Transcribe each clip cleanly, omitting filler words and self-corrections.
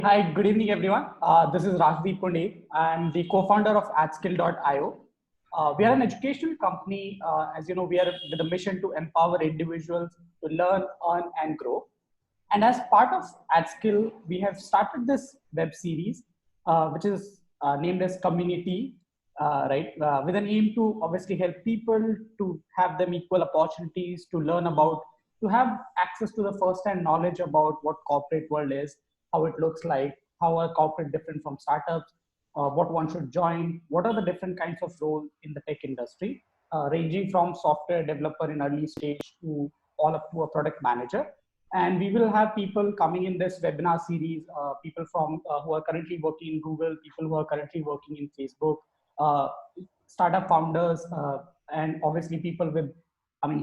Hi, good evening, everyone. This is Rajdeep Punde. I'm the co-founder of AdSkill.io. We are an educational company. As you know, we are with a mission to empower individuals to learn, earn, and grow. And as part of AdSkill, we have started this web series, which is named as Community, with an aim to obviously help people to have them equal opportunities to learn about, to have access to the first-hand knowledge about what corporate world is, how it looks like, how are corporate different from startups, what one should join, what are the different kinds of roles in the tech industry, ranging from software developer in early stage to all up to a product manager. And we will have people coming in this webinar series, people from who are currently working in Google, people who are currently working in Facebook, uh, startup founders, and obviously people with,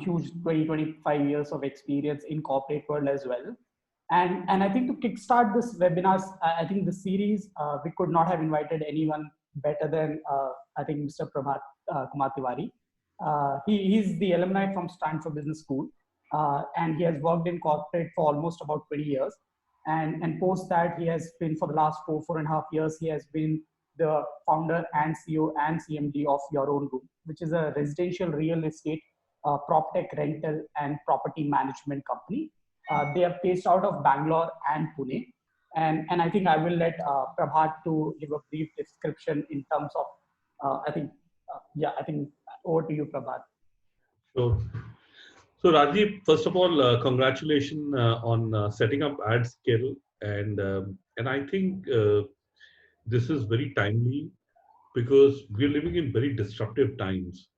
huge 20, 25 years of experience in corporate world as well. And I think to kickstart this webinars, I think the series, we could not have invited anyone better than, I think, Mr. Prabhat, Kumar Tiwary. He's the alumni from Stanford Business School, and he has worked in corporate for almost about 20 years. And post that, he has been, for the last 4.5 years, he has been the founder and CEO and CMD of YourOwnRoom, which is a residential real estate, prop tech rental and property management company. They are based out of Bangalore and Pune. And I think I will let Prabhat to give a brief description in terms of, I think over to you, Prabhat. So, Rajiv, first of all, congratulations on setting up AdSkill, and I think this is very timely because we're living in very disruptive times.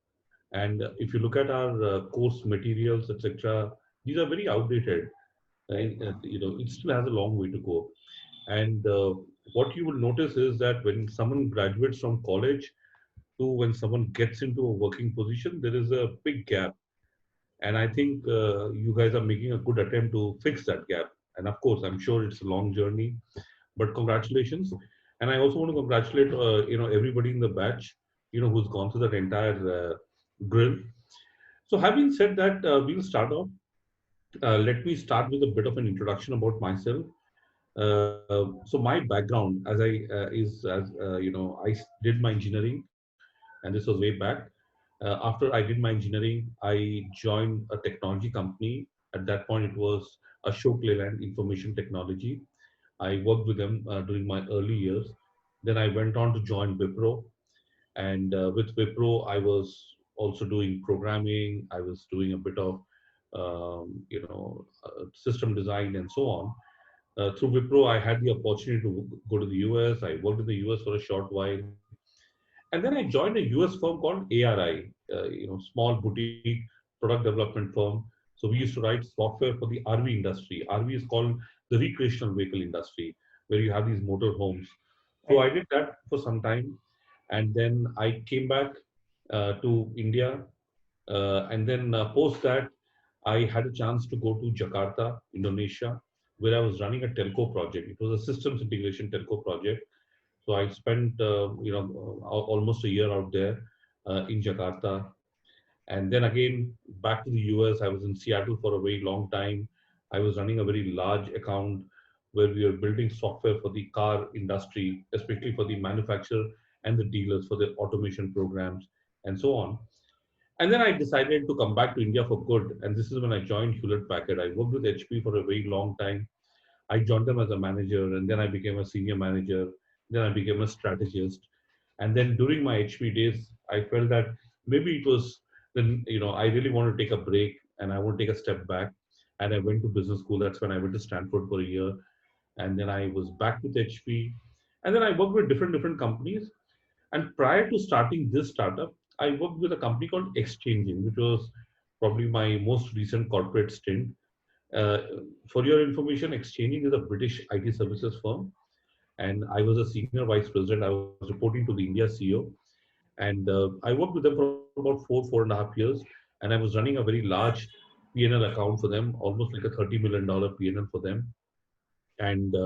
And if you look at our course materials, etc., these are very outdated. And, it still has a long way to go. And what you will notice is that when someone graduates from college to when someone gets into a working position, there is a big gap. And I think you guys are making a good attempt to fix that gap. And of course, I'm sure it's a long journey, but congratulations. And I also want to congratulate, everybody in the batch, who's gone through that entire grill. So having said that, we'll start off. Let me start with a bit of an introduction about myself. So my background, as I is as I did my engineering, and this was way back. After I did my engineering, I joined a technology company. At that point, it was Ashok Leyland Information Technology. I worked with them during my early years. Then I went on to join Wipro, and with Wipro, I was also doing programming. I was doing a bit of system design and so on. Through Wipro, I had the opportunity to go to the US. I worked in the US for a short while, and then I joined a US firm called ARI, small boutique product development firm. So we used to write software for the RV industry. RV is called the recreational vehicle industry, where you have these motor homes. So I did that for some time, and then I came back to India, and then post that, I had a chance to go to Jakarta, Indonesia, where I was running a telco project. It was a systems integration telco project. So I spent, almost a year out there in Jakarta. And then again, back to the US. I was in Seattle for a very long time. I was running a very large account where we were building software for the car industry, especially for the manufacturer and the dealers for the automation programs and so on. And then I decided to come back to India for good. And this is when I joined Hewlett Packard. I worked with HP for a very long time. I joined them as a manager, and then I became a senior manager. Then I became a strategist. And then during my HP days, I felt that maybe it was then, I really want to take a break and I want to take a step back. And I went to business school. That's when I went to Stanford for a year. And then I was back with HP. And then I worked with different companies. And prior to starting this startup, I worked with a company called Exchanging, which was probably my most recent corporate stint. Uh, for your information, Exchanging is a British IT services firm, and I was a senior vice president. I was reporting to the India CEO, and I worked with them for about 4.5 years, and I was running a very large P&L account for them, almost like a $30 million P&L for them, and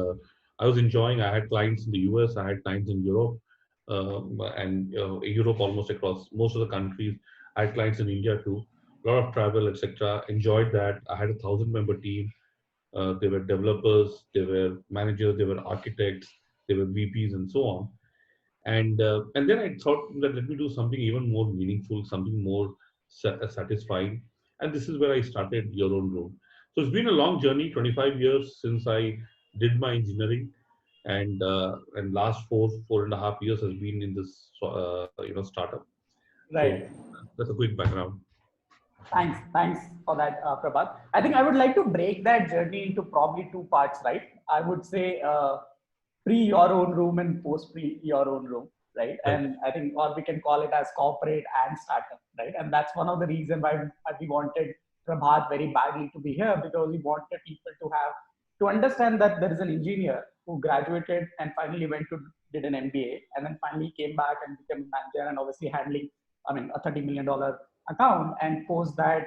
I was enjoying. I had clients in the US, I had clients in Europe, and Europe almost across most of the countries. I had clients in India too. A lot of travel, etc. Enjoyed that. I had a 1,000-member team. They were developers, they were managers, they were architects, they were VPs, and so on. And then I thought that let me do something even more meaningful, something more satisfying. And this is where I started Your Own Room. So it's been a long journey, 25 years since I did my engineering, and last 4.5 years has been in this startup. So Right. that's a quick background. Thanks for that, Prabhat. I think I would like to break that journey into probably two parts, right? I would say pre your own room and post pre your own room, right? Right. And I think, or we can call it as corporate and startup, right? And that's one of the reasons why we wanted Prabhat very badly to be here, because we wanted people to understand that there is an engineer who graduated and finally went to did an MBA and then finally came back and became a manager and obviously handling, I mean, a $30 million account, and post that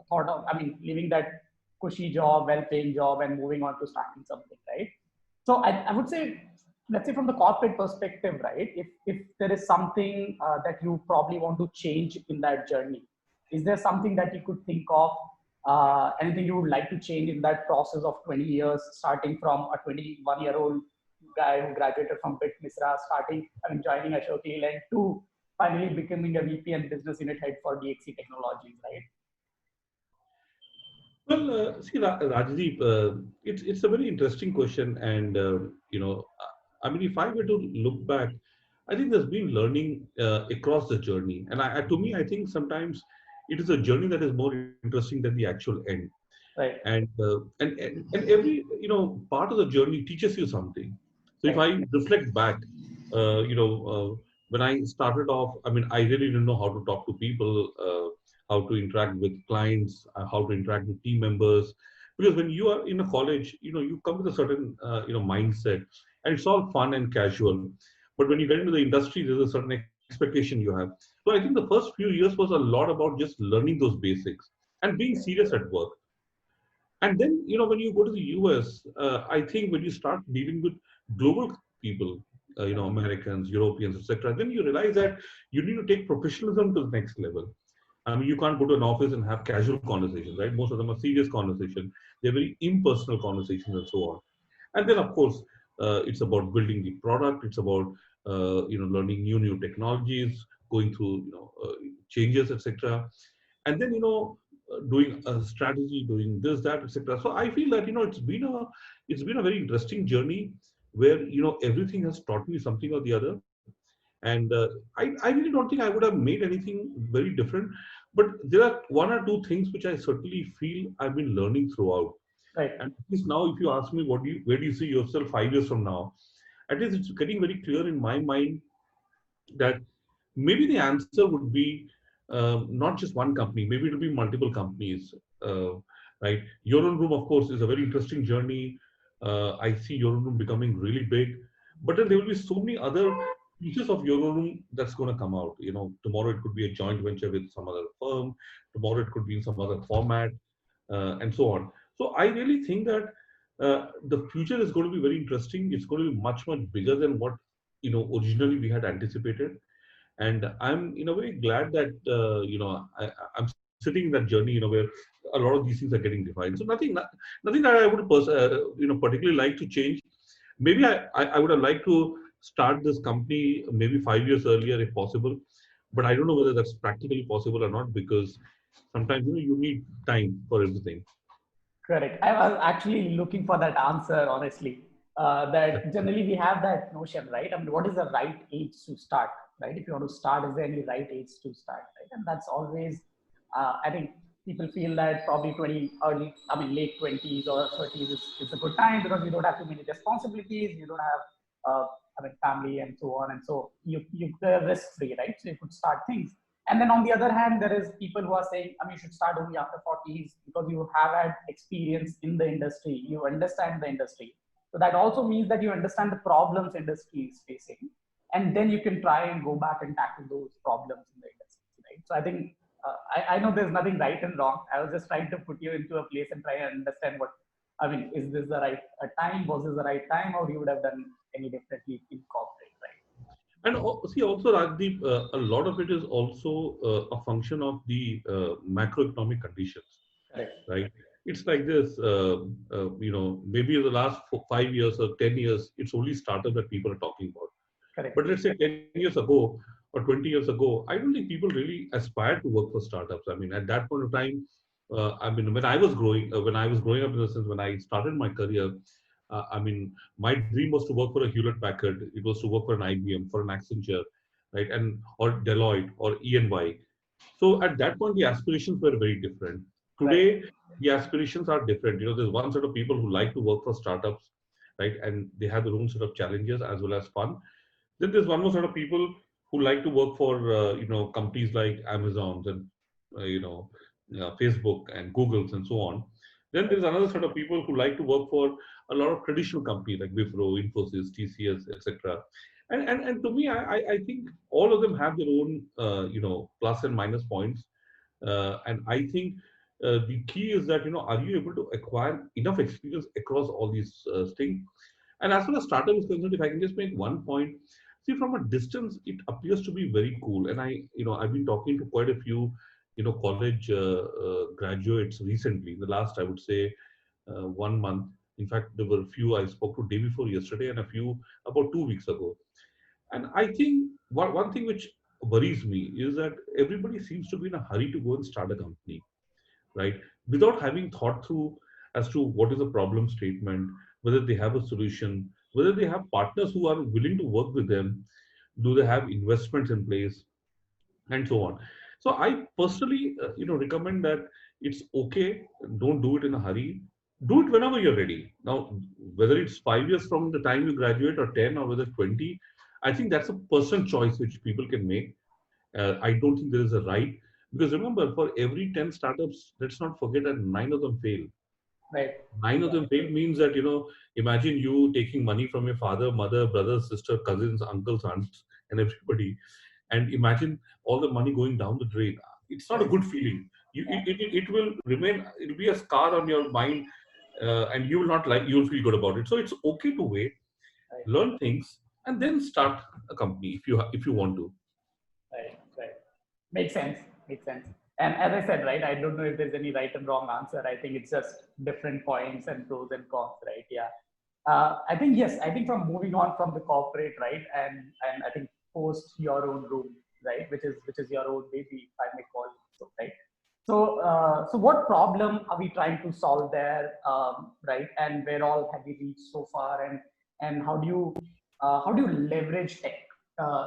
thought of, I mean, leaving that cushy job, well-paying job, and moving on to starting something, right? So I would say, let's say from the corporate perspective, right? If there is something that you probably want to change in that journey, is there something that you could think of? Anything you would like to change in that process of 20 years, starting from a 21-year-old guy who graduated from Bit Misra, starting, I mean, joining Ashok Leyland to finally becoming a VP and business unit head for DXC Technologies, right? Well, see, Rajdeep, it's a very interesting question, and I mean, if I were to look back, I think there's been learning across the journey, and to me, I think sometimes it is a journey that is more interesting than the actual end. Right, And every part of the journey teaches you something. So if right, I reflect back, uh, you know when I started off, I mean, I really didn't know how to talk to people, how to interact with clients, how to interact with team members, because when you are in a college, you come with a certain mindset, and it's all fun and casual. But when you get into the industry, there's a certain expectation you have. So I think the first few years was a lot about just learning those basics and being serious at work. And then, when you go to the US, I think when you start dealing with global people, Americans, Europeans, etc., then you realize that you need to take professionalism to the next level. I mean, you can't go to an office and have casual conversations, right? Most of them are serious conversations. They're very impersonal conversations and so on. And then, of course, it's about building the product. It's about learning new technologies, going through changes, etc. And then doing a strategy, doing this, that, etc. So I feel that it's been a very interesting journey where everything has taught me something or the other. And I really don't think I would have made anything very different. But there are one or two things which I certainly feel I've been learning throughout. right, And at least now, if you ask me, where do you see yourself 5 years from now? At least it's getting very clear in my mind that maybe the answer would be not just one company, maybe it'll be multiple companies, uh, right? Your Own Room, of course, is a very interesting journey. I see Your Own Room becoming really big, but then there will be so many other pieces of Your Own Room that's going to come out. Tomorrow it could be a joint venture with some other firm, tomorrow it could be in some other format, and so on. So I really think that the future is going to be very interesting. It's going to be much bigger than what originally we had anticipated. And I'm very glad that I'm sitting in that journey where a lot of these things are getting defined. So nothing that I would particularly like to change. Maybe I would have liked to start this company maybe 5 years earlier if possible, but I don't know whether that's practically possible or not, because sometimes you need time for everything. correct. I was actually looking for that answer, honestly. That generally we have that notion, right? I mean, what is the right age to start, right? If you want to start, is there any right age to start, right? And that's always, I think people feel that probably 20, early, I mean, late 20s or 30s is a good time because you don't have too many responsibilities, you don't have, I mean, family and so on. And so you're risk free, right? So you could start things. And then on the other hand, there is people who are saying, I mean, you should start only after 40s because you have had experience in the industry, you understand the industry. So that also means that you understand the problems industry is facing, and then you can try and go back and tackle those problems in the industry, right? So I think I know there's nothing right and wrong. I was just trying to put you into a place and try and understand what, I mean, is this the right time? Was this the right time, or you would have done any differently in corporate, right? And see, also, Rajdeep, a lot of it is also a function of the macroeconomic conditions, Correct. right? it's like this. Maybe in the last 5 years or 10 years, it's only startup that people are talking about. Correct. But let's say 10 years ago or 20 years ago, I don't think people really aspired to work for startups. I mean, at that point of time, when I was growing up, in the sense when I started my career, my dream was to work for a Hewlett Packard. It was to work for an IBM, for an Accenture, right, and or Deloitte or EY. So at that point, the aspirations were very different. Right. Today, the aspirations are different. There's one set of people who like to work for startups, right, and they have their own set of challenges as well as fun. Then there's one more sort of people who like to work for companies like Amazon's and Facebook and Google's and so on. Then there's another set of people who like to work for a lot of traditional companies like Wipro, Infosys, TCS, etc. And to me, I think all of them have their own plus and minus points. And I think the key is that are you able to acquire enough experience across all these things? And as far as startup is concerned, if I can just make one point, see from a distance, it appears to be very cool. And I've been talking to quite a few, college graduates recently. In the last, I would say, 1 month. In fact, there were a few I spoke to day before yesterday, and a few about 2 weeks ago. And I think one thing which worries me is that everybody seems to be in a hurry to go and start a company, right? Without having thought through as to what is the problem statement, whether they have a solution, whether they have partners who are willing to work with them, do they have investments in place, and so on. So I personally, recommend that it's okay. Don't do it in a hurry. Do it whenever you're ready. Now, whether it's 5 years from the time you graduate or 10 or whether 20, I think that's a personal choice which people can make. I don't think there is a right, because remember, for every 10 startups, let's not forget that nine of them fail. Right. Nine of them fail means that, imagine you taking money from your father, mother, brother, sister, cousins, uncles, aunts, and everybody, and imagine all the money going down the drain. It's not a Correct. good feeling. Yeah. It will remain, it'll be a scar on your mind, and you will not like, you'll feel good about it. So it's okay to wait, Right. learn things, and then start a company if you want to. Right. Right. Makes sense. Makes sense. And as I said, right, I don't know if there's any right and wrong answer. I think it's just different points and pros and cons, right? Yeah. I think yes. I think from moving on from the corporate, right, and I think post your own room, right, which is your own baby, if I may call it so, right. So what problem are we trying to solve there, right? And where all have we reached so far, and how do you leverage tech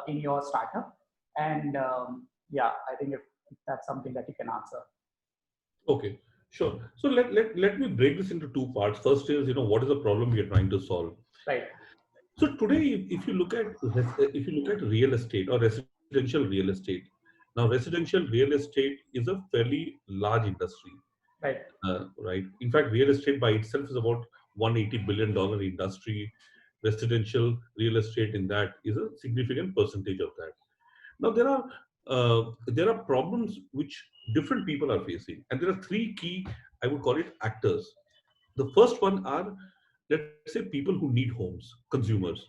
in your startup? And yeah, I think if that's something that you can answer. Okay, sure. So let me break this into two parts. First is, what is the problem we are trying to solve? Right. So today, if you look at real estate or residential real estate, now residential real estate is a fairly large industry, Right. right? In fact, real estate by itself is about $180 billion industry. Residential real estate in that is a significant percentage of that. Now there are problems which different people are facing, and there are three key, I would call it, actors. The first one are, let's say, people who need homes, consumers.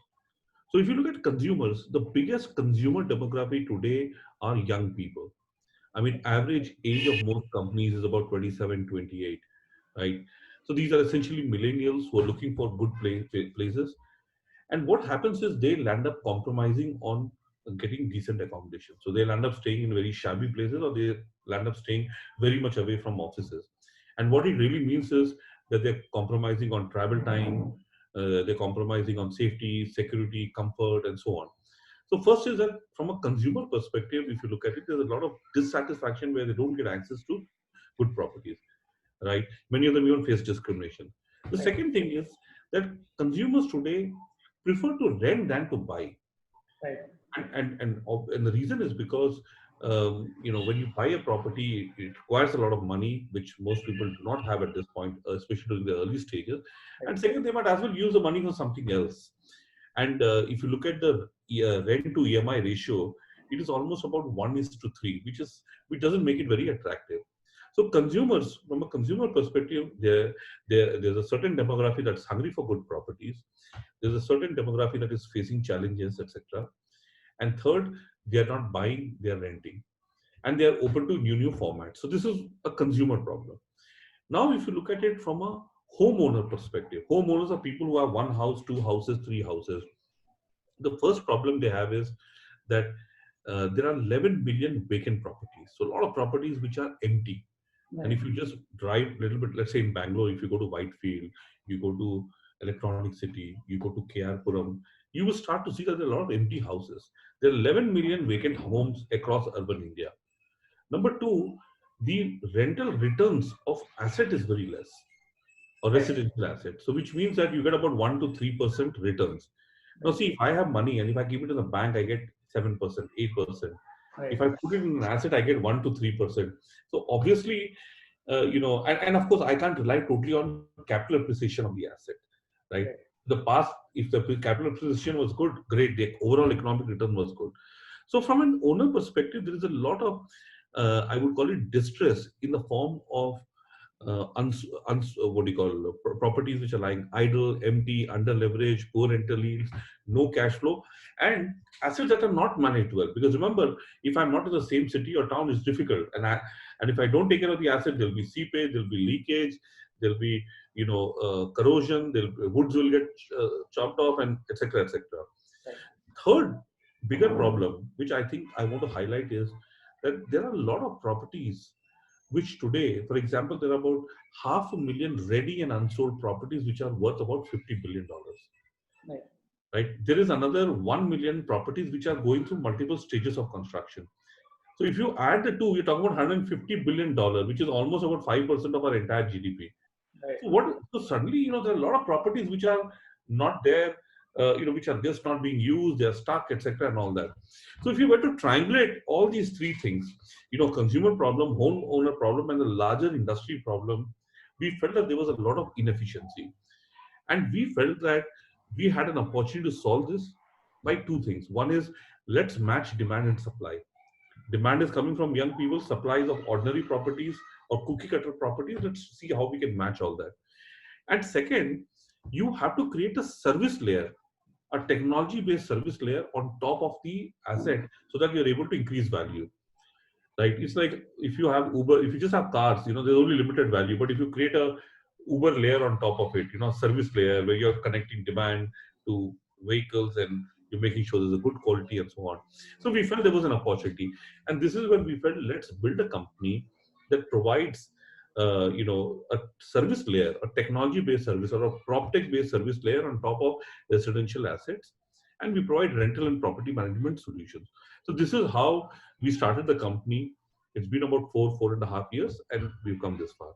So if you look at consumers, the biggest consumer demography today are young people. I mean, average age of most companies is about 27, 28, right? So these are essentially millennials who are looking for good places. And what happens is they'll end up compromising on getting decent accommodation. So they'll end up staying in very shabby places, or they'll end up staying very much away from offices. And what it really means is that they're compromising on travel time, they're compromising on safety, security, comfort, and so on. So first is that from a consumer perspective, if you look at it, there's a lot of dissatisfaction where they don't get access to good properties, right? Many of them even face discrimination. The Right. second thing is that consumers today prefer to rent than to buy. Right. And the reason is because when you buy a property, it requires a lot of money, which most people do not have at this point, especially during the early stages. Right. And second, they might as well use the money for something else. And if you look at the rent to EMI ratio, it is almost about 1:3, which doesn't make it very attractive. So consumers, from a consumer perspective, there's a certain demography that's hungry for good properties. There's a certain demography that is facing challenges, etc. And third, they are not buying, they are renting, and they are open to new formats. So this is a consumer problem. Now, if you look at it from a homeowner perspective, homeowners are people who have one house, two houses, three houses. The first problem they have is that there are 11 million vacant properties. So a lot of properties which are empty. And Right. if you just drive a little bit, let's say in Bangalore, if you go to Whitefield, you go to Electronic City, you go to KR Puram, you will start to see that there are a lot of empty houses. There are 11 million vacant homes across urban India. Number two, the rental returns of asset is very less, or Right. residential asset. So which means that you get about 1 to 3% returns. Now Right. see, if I have money and if I keep it in the bank, I get 7%, 8%. If Right. I put it in an asset, I get 1 to 3%. So obviously, and of course, I can't rely totally on capital appreciation of the asset, right? Right. The past, if the capital appreciation was good, great, the overall economic return was good. So from an owner perspective, there is a lot of, I would call it distress in the form of what do you call properties which are lying idle, empty, under leverage, poor rental yields, no cash flow, and assets that are not managed well. Because remember, if I'm not in the same city or town, it's difficult, and if I don't take care of the asset, there'll be seepage, there'll be leakage, there'll be corrosion, woods will get chopped off, and etc. etc. Right. Third bigger problem, which I think I want to highlight, is that there are a lot of properties which today, for example, there are about 500,000 ready and unsold properties which are worth about $50 billion. Right. Right? There is another 1 million properties which are going through multiple stages of construction. So if you add the two, you're talking about $150 billion, which is almost about 5% of our entire GDP. Right. So what? So suddenly, there are a lot of properties which are not there, which are just not being used, they are stuck, etc., and all that. So if you were to triangulate all these three things, consumer problem, homeowner problem, and the larger industry problem, we felt that there was a lot of inefficiency, and we felt that we had an opportunity to solve this by two things. One is, let's match demand and supply. Demand is coming from young people, supplies of ordinary properties or cookie cutter properties. Let's see how we can match all that. And second, you have to create a service layer, a technology based service layer on top of the asset so that you're able to increase value. Right? It's like if you have Uber, if you just have cars, there's only limited value. But if you create a Uber layer on top of it, service layer where you're connecting demand to vehicles and you're making sure there's a good quality and so on. So we felt there was an opportunity, and this is when we felt, let's build a company that provides, a service layer, a technology-based service or a prop tech-based service layer on top of residential assets, and we provide rental and property management solutions. So this is how we started the company. It's been about 4.5 years, and we've come this far.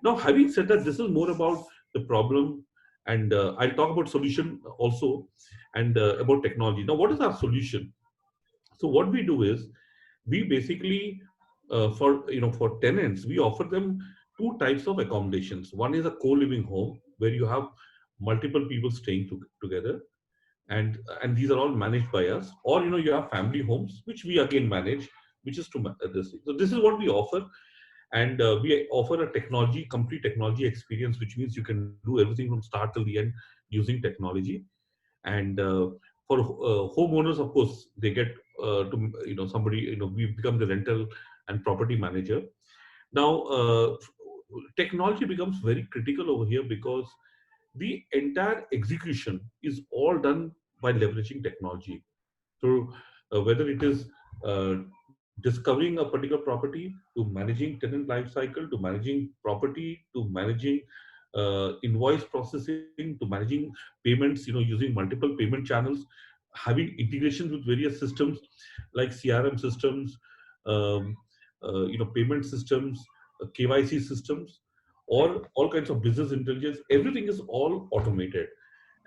Now, having said that, this is more about the problem, and I'll talk about solution also, and about technology. Now, what is our solution? So, what we do is we basically, for tenants, we offer them two types of accommodations. One is a co-living home where you have multiple people staying together, and these are all managed by us. Or you have family homes which we again manage, which is to this. So this is what we offer, and we offer a complete technology experience, which means you can do everything from start till the end using technology. And for homeowners, of course, they get to somebody, we become the rental and property manager. Now, technology becomes very critical over here because the entire execution is all done by leveraging technology. So whether it is uh, discovering a particular property, to managing tenant life cycle, to managing property, to managing invoice processing, to managing payments, using multiple payment channels, having integrations with various systems like CRM systems, um, payment systems, KYC systems, Right. or all kinds of business intelligence. Everything is all automated.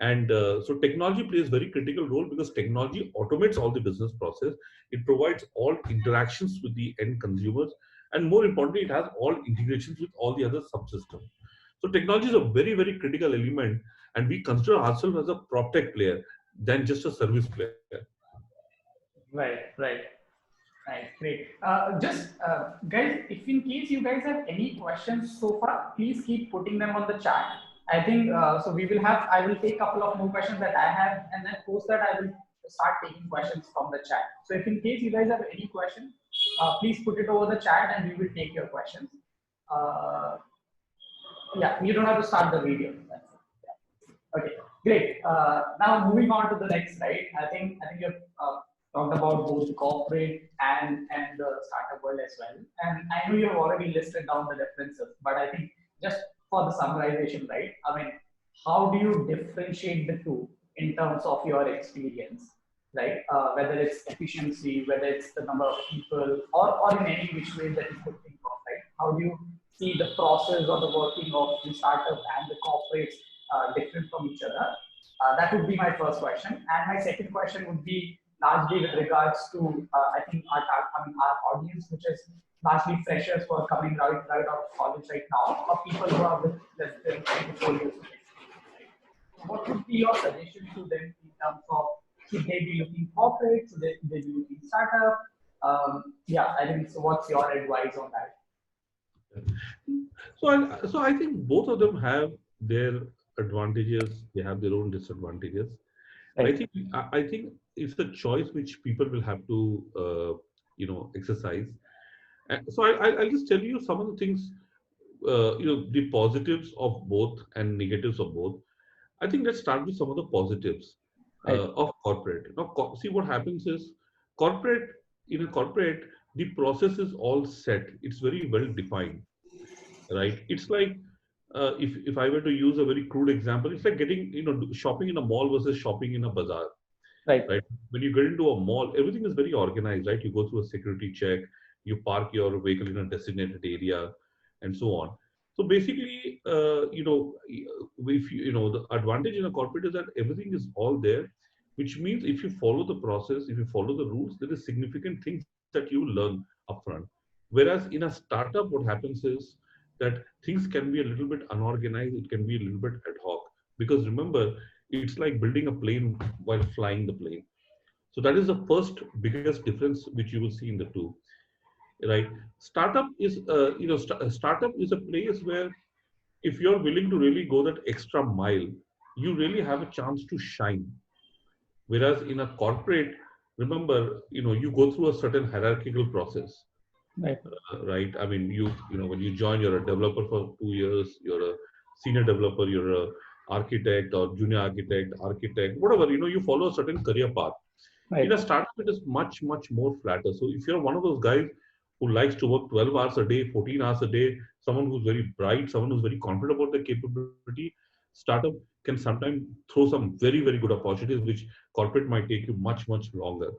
And so technology plays very critical role because technology automates all the business process. It provides all interactions with the end consumers, and more importantly, it has all integrations with all the other subsystems. So technology is a very, very critical element, and we consider ourselves as a prop tech player than just a service player. Right. Right. Nice, great. Just guys, if in case you guys have any questions so far, please keep putting them on the chat. I think so. I will take a couple of more questions that I have, and then post that I will start taking questions from the chat. So if in case you guys have any question, please put it over the chat, and we will take your questions. Uh, Yeah, you don't have to start the video. That's it. Yeah. Okay, great. Now moving on to the next, right? I think you've talked about both the corporate and the startup world as well. And I know you've already listed down the differences, but I think just for the summarization, right? I mean, how do you differentiate the two in terms of your experience, right? Whether it's efficiency, whether it's the number of people, or in any which way that you could think of, right? How do you see the process or the working of the startup and the corporates different from each other? That would be my first question. And my second question would be largely with regards to, I think, our audience, which is largely freshers who are coming right out of college right now, or people who are with less than 3 to 4 years of experience. Right? What would be your suggestion to them in terms of should they be looking corporate, should they be looking startup? Yeah, I think so. What's your advice on that? So I think both of them have their advantages. They have their own disadvantages. I Right. think I think it's a choice which people will have to exercise. So I'll just tell you some of the things, the positives of both and negatives of both. I think let's start with some of the positives Right. of corporate. Now, see what happens is corporate in a corporate, the process is all set. It's very well defined, right? It's like if I were to use a very crude example, it's like getting shopping in a mall versus shopping in a bazaar, Right. right? When you get into a mall, everything is very organized, right? You go through a security check, you park your vehicle in a designated area, and so on. So basically, if the advantage in a corporate is that everything is all there, which means if you follow the process, if you follow the rules, there is significant things that you learn upfront. Whereas in a startup, what happens is that things can be a little bit unorganized, it can be a little bit ad hoc. Because remember, it's like building a plane while flying the plane. So that is the first biggest difference which you will see in the two, right? Startup is, startup is a place where if you're willing to really go that extra mile, you really have a chance to shine. Whereas in a corporate, remember, you go through a certain hierarchical process, Right. right? I mean, when you join, you're a developer for 2 years, you're a senior developer, you're a architect or junior architect, whatever, you follow a certain career path. In a Right. startup, it is much, much more flatter. So if you're one of those guys who likes to work 12 hours a day, 14 hours a day, someone who's very bright, someone who's very confident about their capability, startup can sometimes throw some very, very good opportunities, which corporate might take you much, much longer.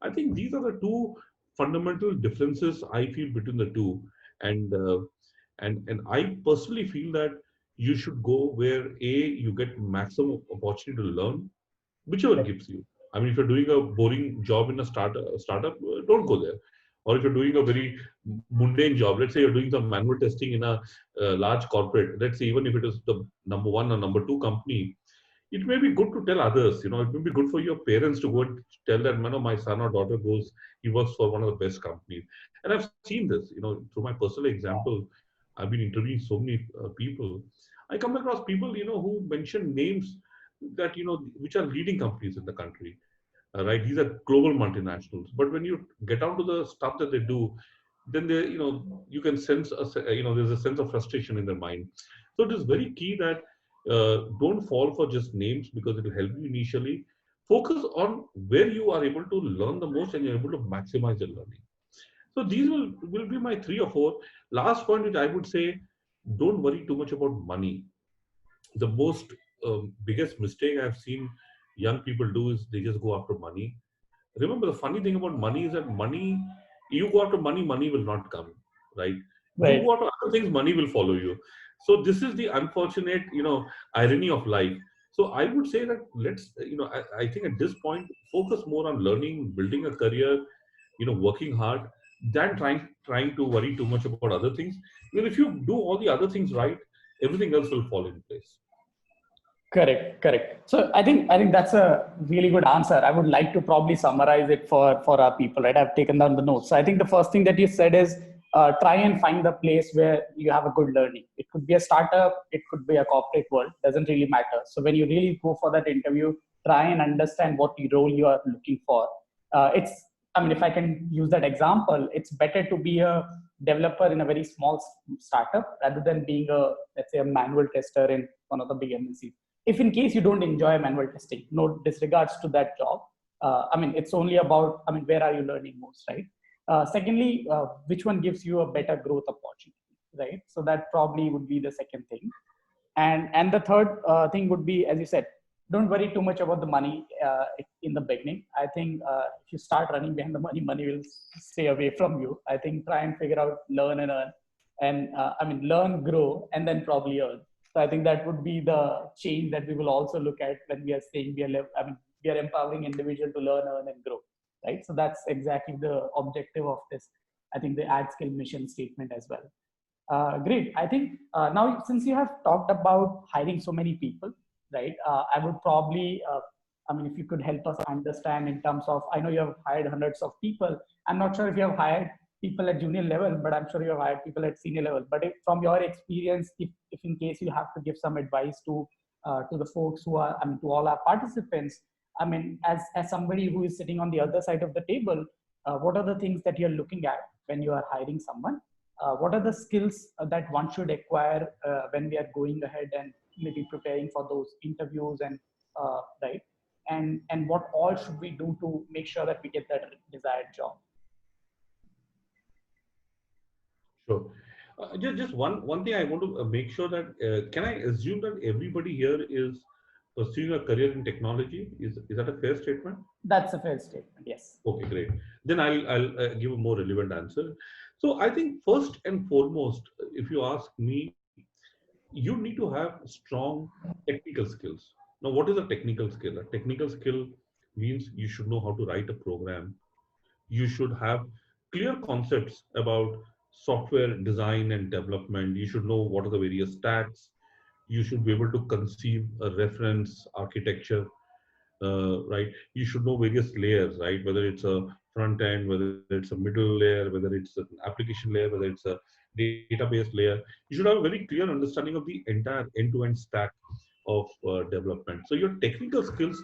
I think these are the two fundamental differences I feel between the two. And I personally feel that you should go where you get maximum opportunity to learn, whichever gives you. I mean, if you're doing a boring job in a startup, don't go there. Or if you're doing a very mundane job, let's say you're doing some manual testing in a large corporate, let's say even if it is the number one or number two company, it may be good to tell others. It may be good for your parents to go and tell that, my son or daughter goes, he works for one of the best companies. And I've seen this, through my personal example. I've been interviewing so many people. I come across people, who mention names that, which are leading companies in the country, right? These are global multinationals. But when you get down to the stuff that they do, then they, you can sense, there's a sense of frustration in their mind. So it is very key that don't fall for just names because it will help you initially. Focus on where you are able to learn the most and you're able to maximize your learning. So these will be my three or four. Last point, which I would say, don't worry too much about money. The most biggest mistake I've seen young people do is they just go after money. Remember, the funny thing about money is that money, you go after money, money will not come, right? You Right. go after other things, money will follow you. So this is the unfortunate, irony of life. So I would say that I think at this point, focus more on learning, building a career, working hard, than trying to worry too much about other things. Because if you do all the other things right, everything else will fall in place. Correct, correct. So I think that's a really good answer. I would like to probably summarize it for our people, right? I've taken down the notes. So I think the first thing that you said is try and find the place where you have a good learning. It could be a startup, it could be a corporate world, doesn't really matter. So when you really go for that interview, try and understand what role you are looking for. It's I mean, if I can use that example, it's better to be a developer in a very small startup rather than being a, let's say, a manual tester in one of the big MNCs. If in case you don't enjoy manual testing, no disregards to that job. I mean, it's only about, I mean, where are you learning most, right? Secondly, which one gives you a better growth opportunity, right? So that probably would be the second thing. And the third thing would be, as you said, don't worry too much about the money in the beginning. I think if you start running behind the money, money will stay away from you. I think try and figure out, learn and earn, and I mean, learn, grow, and then probably earn. So I think that would be the change that we will also look at when we are saying I mean, we are empowering individual to learn, earn, and grow, right? So that's exactly the objective of this. I think the ad skill mission statement as well. Great. I think now, since you have talked about hiring so many people, right? I would probably, I mean, if you could help us understand in terms of, I know you have hired hundreds of people. I'm not sure if you have hired people at junior level, but I'm sure you have hired people at senior level. But if, from your experience, if in case you have to give some advice to the folks who are, I mean, to all our participants, I mean, as somebody who is sitting on the other side of the table, what are the things that you're looking at when you are hiring someone? What are the skills that one should acquire when we are going ahead and maybe preparing for those interviews, and right, and what all should we do to make sure that we get that desired job? Sure. Just one thing I want to make sure that can I assume that everybody here is pursuing a career in technology? Is that a fair statement? That's a fair statement, yes. Okay, great. Then I'll give a more relevant answer. So I think first and foremost, if you ask me, you need to have strong technical skills. Now, what is a technical skill? A technical skill means you should know how to write a program. You should have clear concepts about software design and development. You should know what are the various stacks. You should be able to conceive a reference architecture, right? You should know various layers, right? Whether it's a front end, whether it's a middle layer, whether it's an application layer, whether it's a database layer. You should have a very clear understanding of the entire end-to-end stack of development. So your technical skills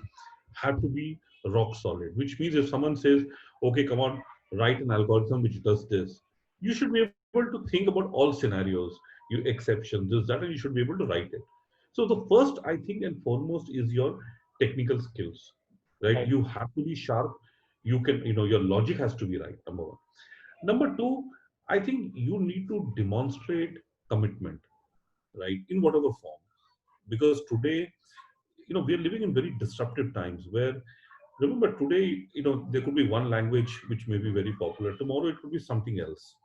have to be rock solid, which means if someone says, okay, come on, write an algorithm which does this, you should be able to think about all scenarios, your exceptions, this, that, and you should be able to write it. So the first, I think, and foremost is your technical skills, right? Right. You have to be sharp. You can, your logic has to be right, number one. Number two, I think you need to demonstrate commitment, right, in whatever form. Because today, we are living in very disruptive times where, remember, today, there could be one language which may be very popular. Tomorrow, it could be something else,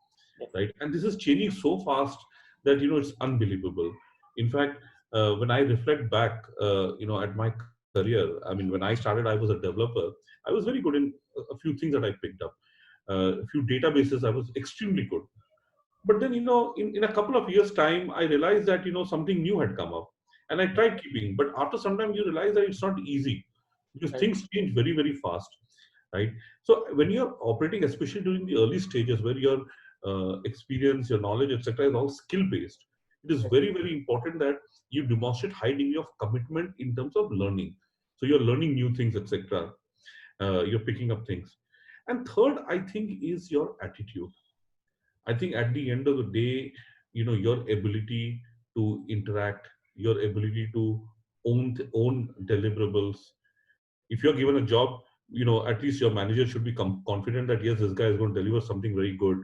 Yes. right? And this is changing so fast that, it's unbelievable. In fact, when I reflect back, at my career, I mean, when I started, I was a developer. I was very good in a few things that I picked up. A few databases, I was extremely good. But then, in a couple of years' time, I realized that, something new had come up. And I tried keeping. But after some time, you realize that it's not easy because Right. things change very, very fast, right? So when you're operating, especially during the early stages where your experience, your knowledge, etc., is all skill-based, it is Right. very, very important that you demonstrate high degree of commitment in terms of learning. So you're learning new things, etc. You're picking up things. And third, I think, is your attitude. I think at the end of the day, your ability to interact, your ability to own deliverables. If you're given a job, at least your manager should be confident that yes, this guy is going to deliver something very good.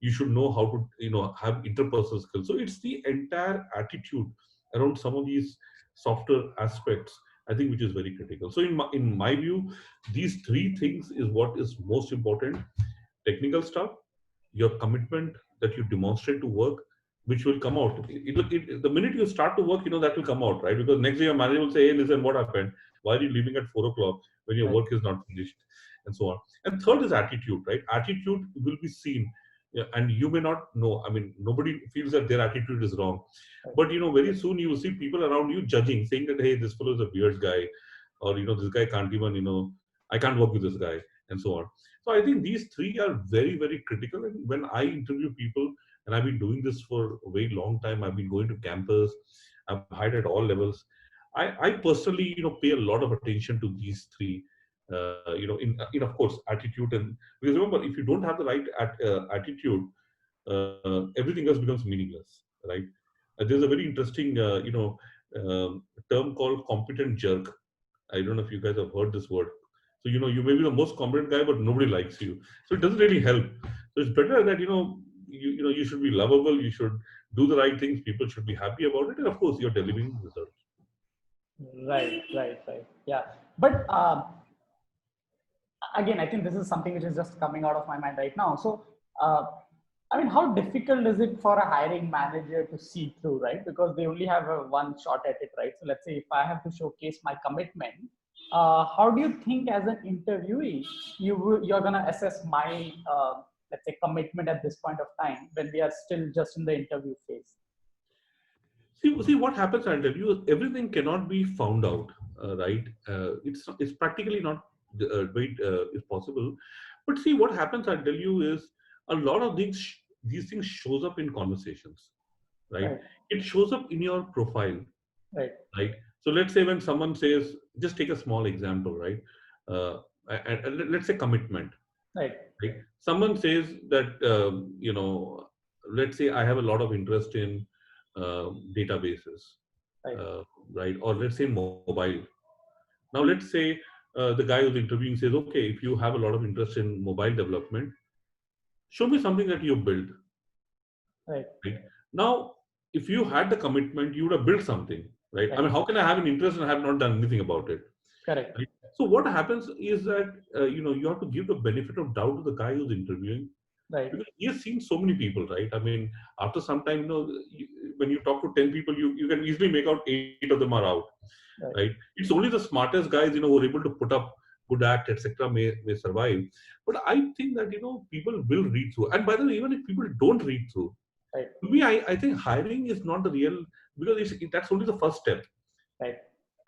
You should know how to, have interpersonal skills. So it's the entire attitude around some of these softer aspects, I think, which is very critical. So in my view, these three things is what is most important: technical stuff, your commitment that you demonstrate to work, which will come out. The minute you start to work, that will come out, right? Because next day your manager will say, hey, listen, what happened? Why are you leaving at 4 o'clock when your Right. work is not finished? And so on. And third is attitude, right? Attitude will be seen. Yeah, and you may not know. I mean, nobody feels that their attitude is wrong. Right. But, very soon you will see people around you judging, saying that, hey, this fellow is a weird guy. Or, this guy can't even, I can't work with this guy, and so on. So I think these three are very, very critical. And when I interview people, and I've been doing this for a very long time, I've been going to campus, I've hired at all levels. I personally, pay a lot of attention to these three. In of course attitude, and because remember, if you don't have the right attitude, everything else becomes meaningless, right? There's a very interesting, term called competent jerk. I don't know if you guys have heard this word. So, you may be the most competent guy, but nobody likes you. So it doesn't really help. So it's better that, you should be lovable. You should do the right things. People should be happy about it. And of course, you're delivering results. Right, right, right. Yeah. But again, I think this is something which is just coming out of my mind right now. So, I mean, how difficult is it for a hiring manager to see through, right? Because they only have a one shot at it, right? So, let's say if I have to showcase my commitment, how do you think, as an interviewee, you're gonna assess my let's say commitment at this point of time when we are still just in the interview phase? See what happens. I'll tell you, everything cannot be found out, right? It's practically not is possible. But see what happens. I'll tell you is a lot of these things shows up in conversations, right? Right, It shows up in your profile, right, right? So let's say when someone says, just take a small example, right? Uh, and let's say commitment, right, right? Someone says that, let's say I have a lot of interest in databases, right, uh, right? Or let's say mobile. Now, let's say the guy who's interviewing says, okay, if you have a lot of interest in mobile development, show me something that you built, right, right? Now, if you had the commitment, you would have built something, right? I right. mean, how can I have an interest and have not done anything about it? Correct. Right? So what happens is that you have to give the benefit of doubt to the guy who's interviewing, Right, because he has seen so many people, right? I mean, after some time, when you talk to 10 people, you can easily make out 8 of them are out, right? right, It's only the smartest guys, who are able to put up good act, etc., may survive. But I think that, people will read through. And by the way, even if people don't read through, right, to me, I think hiring is not the real, because that's only the first step, right,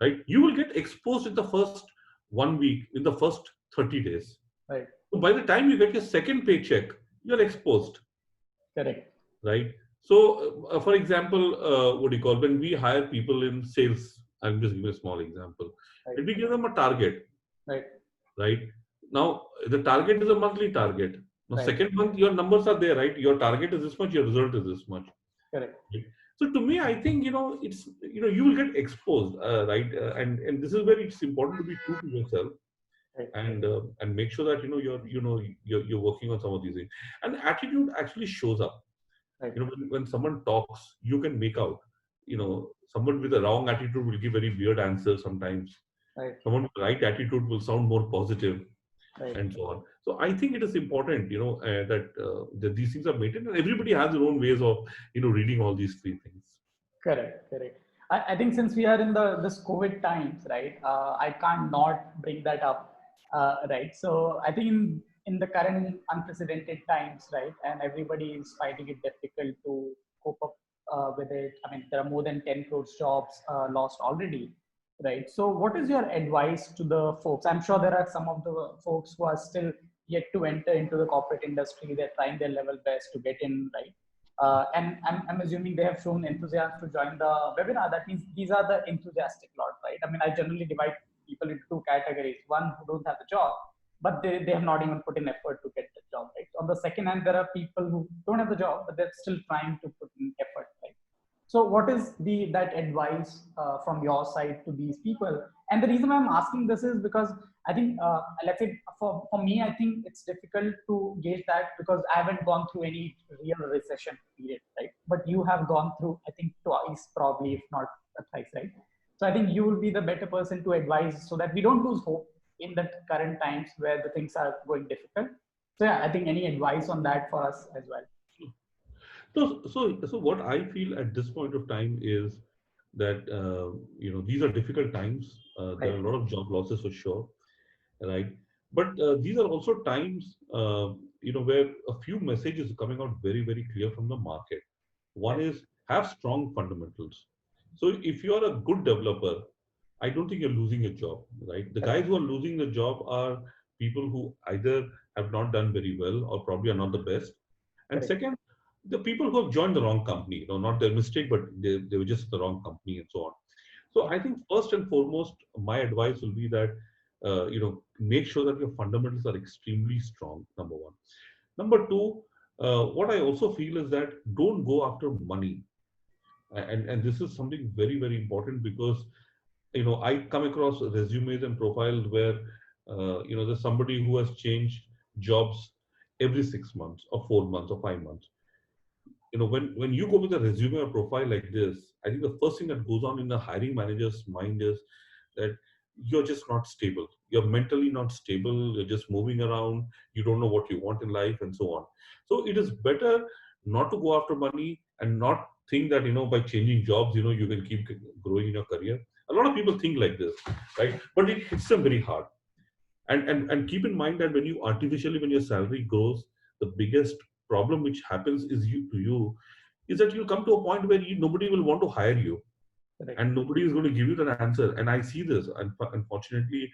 right? You will get exposed in the first 1 week, in the first 30 days. right. So by the time you get your second paycheck, you're exposed, Correct. right? So, for example, what do you call, when we hire people in sales, I'm just giving a small example. Right, And we give them a target, right, right? Now, the target is a monthly target. Now, right. second month, your numbers are there, right? Your target is this much, your result is this much. Correct. Right? So to me, I think, it's, you will get exposed, right? And this is where it's important to be true to yourself, Right, and make sure that, you're working on some of these things. And attitude actually shows up. right, When someone talks, you can make out. Someone with a wrong attitude will give very weird answers sometimes. right, Someone with the right attitude will sound more positive, right. and so on. So I think it is important, that these things are maintained, and everybody has their own ways of, reading all these three things. Correct. Correct. I think since we are in the this COVID times, right? I can't not bring that up, right? So I think in the current unprecedented times, right, and everybody is finding it difficult to cope up with it. I mean, there are more than 10 crore jobs lost already, right? So what is your advice to the folks? I'm sure there are some of the folks who are still yet to enter into the corporate industry. They're trying their level best to get in, right? And I'm assuming they have shown enthusiasm to join the webinar. That means these are the enthusiastic lot, right? I mean, I generally divide people into two categories. One who don't have the job, but they have not even put in effort to get the job, right? On the second hand, there are people who don't have the job, but they're still trying to put in effort, right? So what is that advice from your side to these people? And the reason I'm asking this is because I think, let's say for me, I think it's difficult to gauge that because I haven't gone through any real recession period, right? But you have gone through, I think, twice, probably, if not thrice, right? So I think you will be the better person to advise so that we don't lose hope in the current times where the things are going difficult. So yeah, I think any advice on that for us as well. So what I feel at this point of time is that, these are difficult times. There Right, are a lot of job losses for sure, right? But these are also times, where a few messages are coming out very, very clear from the market. One right, is, have strong fundamentals. So if you are a good developer, I don't think you're losing a job, right? The guys correct, who are losing the job are people who either have not done very well or probably are not the best. And correct, second, the people who have joined the wrong company, not their mistake, but they were just the wrong company and so on. So yeah, I think first and foremost, my advice will be that, make sure that your fundamentals are extremely strong. Number one. Number two, What I also feel is that don't go after money. And this is something very, very important because, I come across resumes and profiles where, there's somebody who has changed jobs every 6 months or 4 months or 5 months. When you go with a resume or profile like this, I think the first thing that goes on in the hiring manager's mind is that you're just not stable, you're mentally not stable, you're just moving around, you don't know what you want in life and so on. So it is better not to go after money and not think that by changing jobs you can keep growing in your career. A lot of people think like this, right? But it hits them very hard. And keep in mind that when your salary grows, the biggest problem which happens is that you'll come to a point where nobody will want to hire you, Correct. and nobody is going to give you that answer. And I see this, and unfortunately,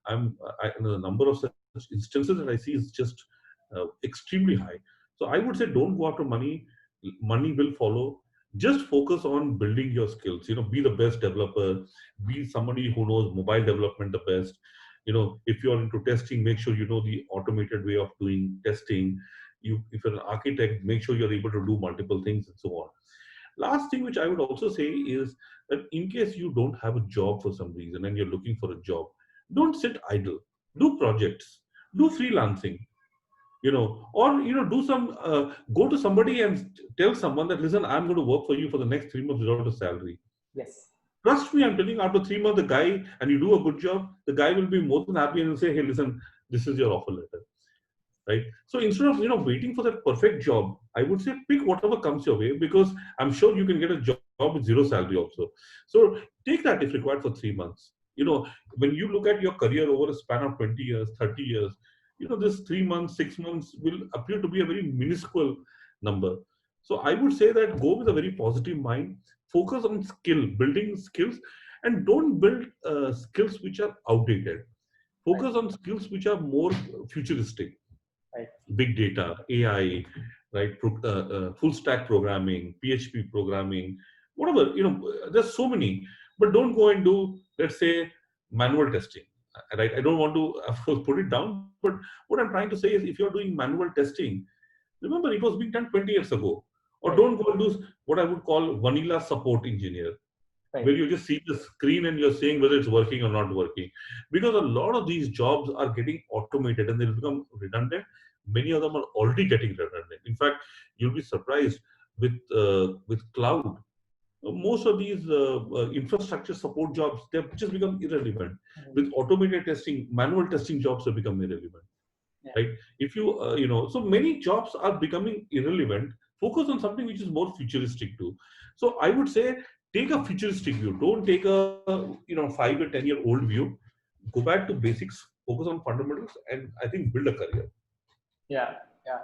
the number of such instances that I see is just extremely high. So I would say don't go after money. Money will follow. Just focus on building your skills. Be the best developer. Be somebody who knows mobile development the best. If you're into testing, make sure you know the automated way of doing testing. If you're an architect, make sure you're able to do multiple things and so on. Last thing which I would also say is that in case you don't have a job for some reason and you're looking for a job, don't sit idle. Do projects, do freelancing, or do some go to somebody and tell someone that, listen, I'm going to work for you for the next 3 months without a salary. Yes. Trust me, I'm telling you, after 3 months, the guy, and you do a good job, the guy will be more than happy and will say, hey, listen, this is your offer letter, right? So instead of waiting for that perfect job, I would say pick whatever comes your way, because I'm sure you can get a job with zero salary also. So take that if required for 3 months. When you look at your career over a span of 20 years, 30 years, this 3 months, 6 months will appear to be a very minuscule number. So I would say that go with a very positive mind, focus on building skills, and don't build skills which are outdated. Right. Focus on skills which are more futuristic. Right. Big data, AI, right? Full stack programming, PHP programming, whatever. There's so many. But don't go and do, let's say, manual testing. Right? I don't want to, of course, put it down. But what I'm trying to say is, if you're doing manual testing, remember it was being done 20 years ago. Or Right. don't go and do what I would call vanilla support engineer, Right. where you just see the screen and you're saying whether it's working or not working. Because a lot of these jobs are getting automated and they'll become redundant. Many of them are already getting redundant. In fact, you'll be surprised with cloud. Most of these infrastructure support jobs, they've just become irrelevant. With automated testing, manual testing jobs have become irrelevant, Yeah. right? If so many jobs are becoming irrelevant. Focus on something which is more futuristic too. So I would say take a futuristic view. Don't take a 5 or 10 year old view. Go back to basics. Focus on fundamentals, and I think build a career. Yeah, yeah.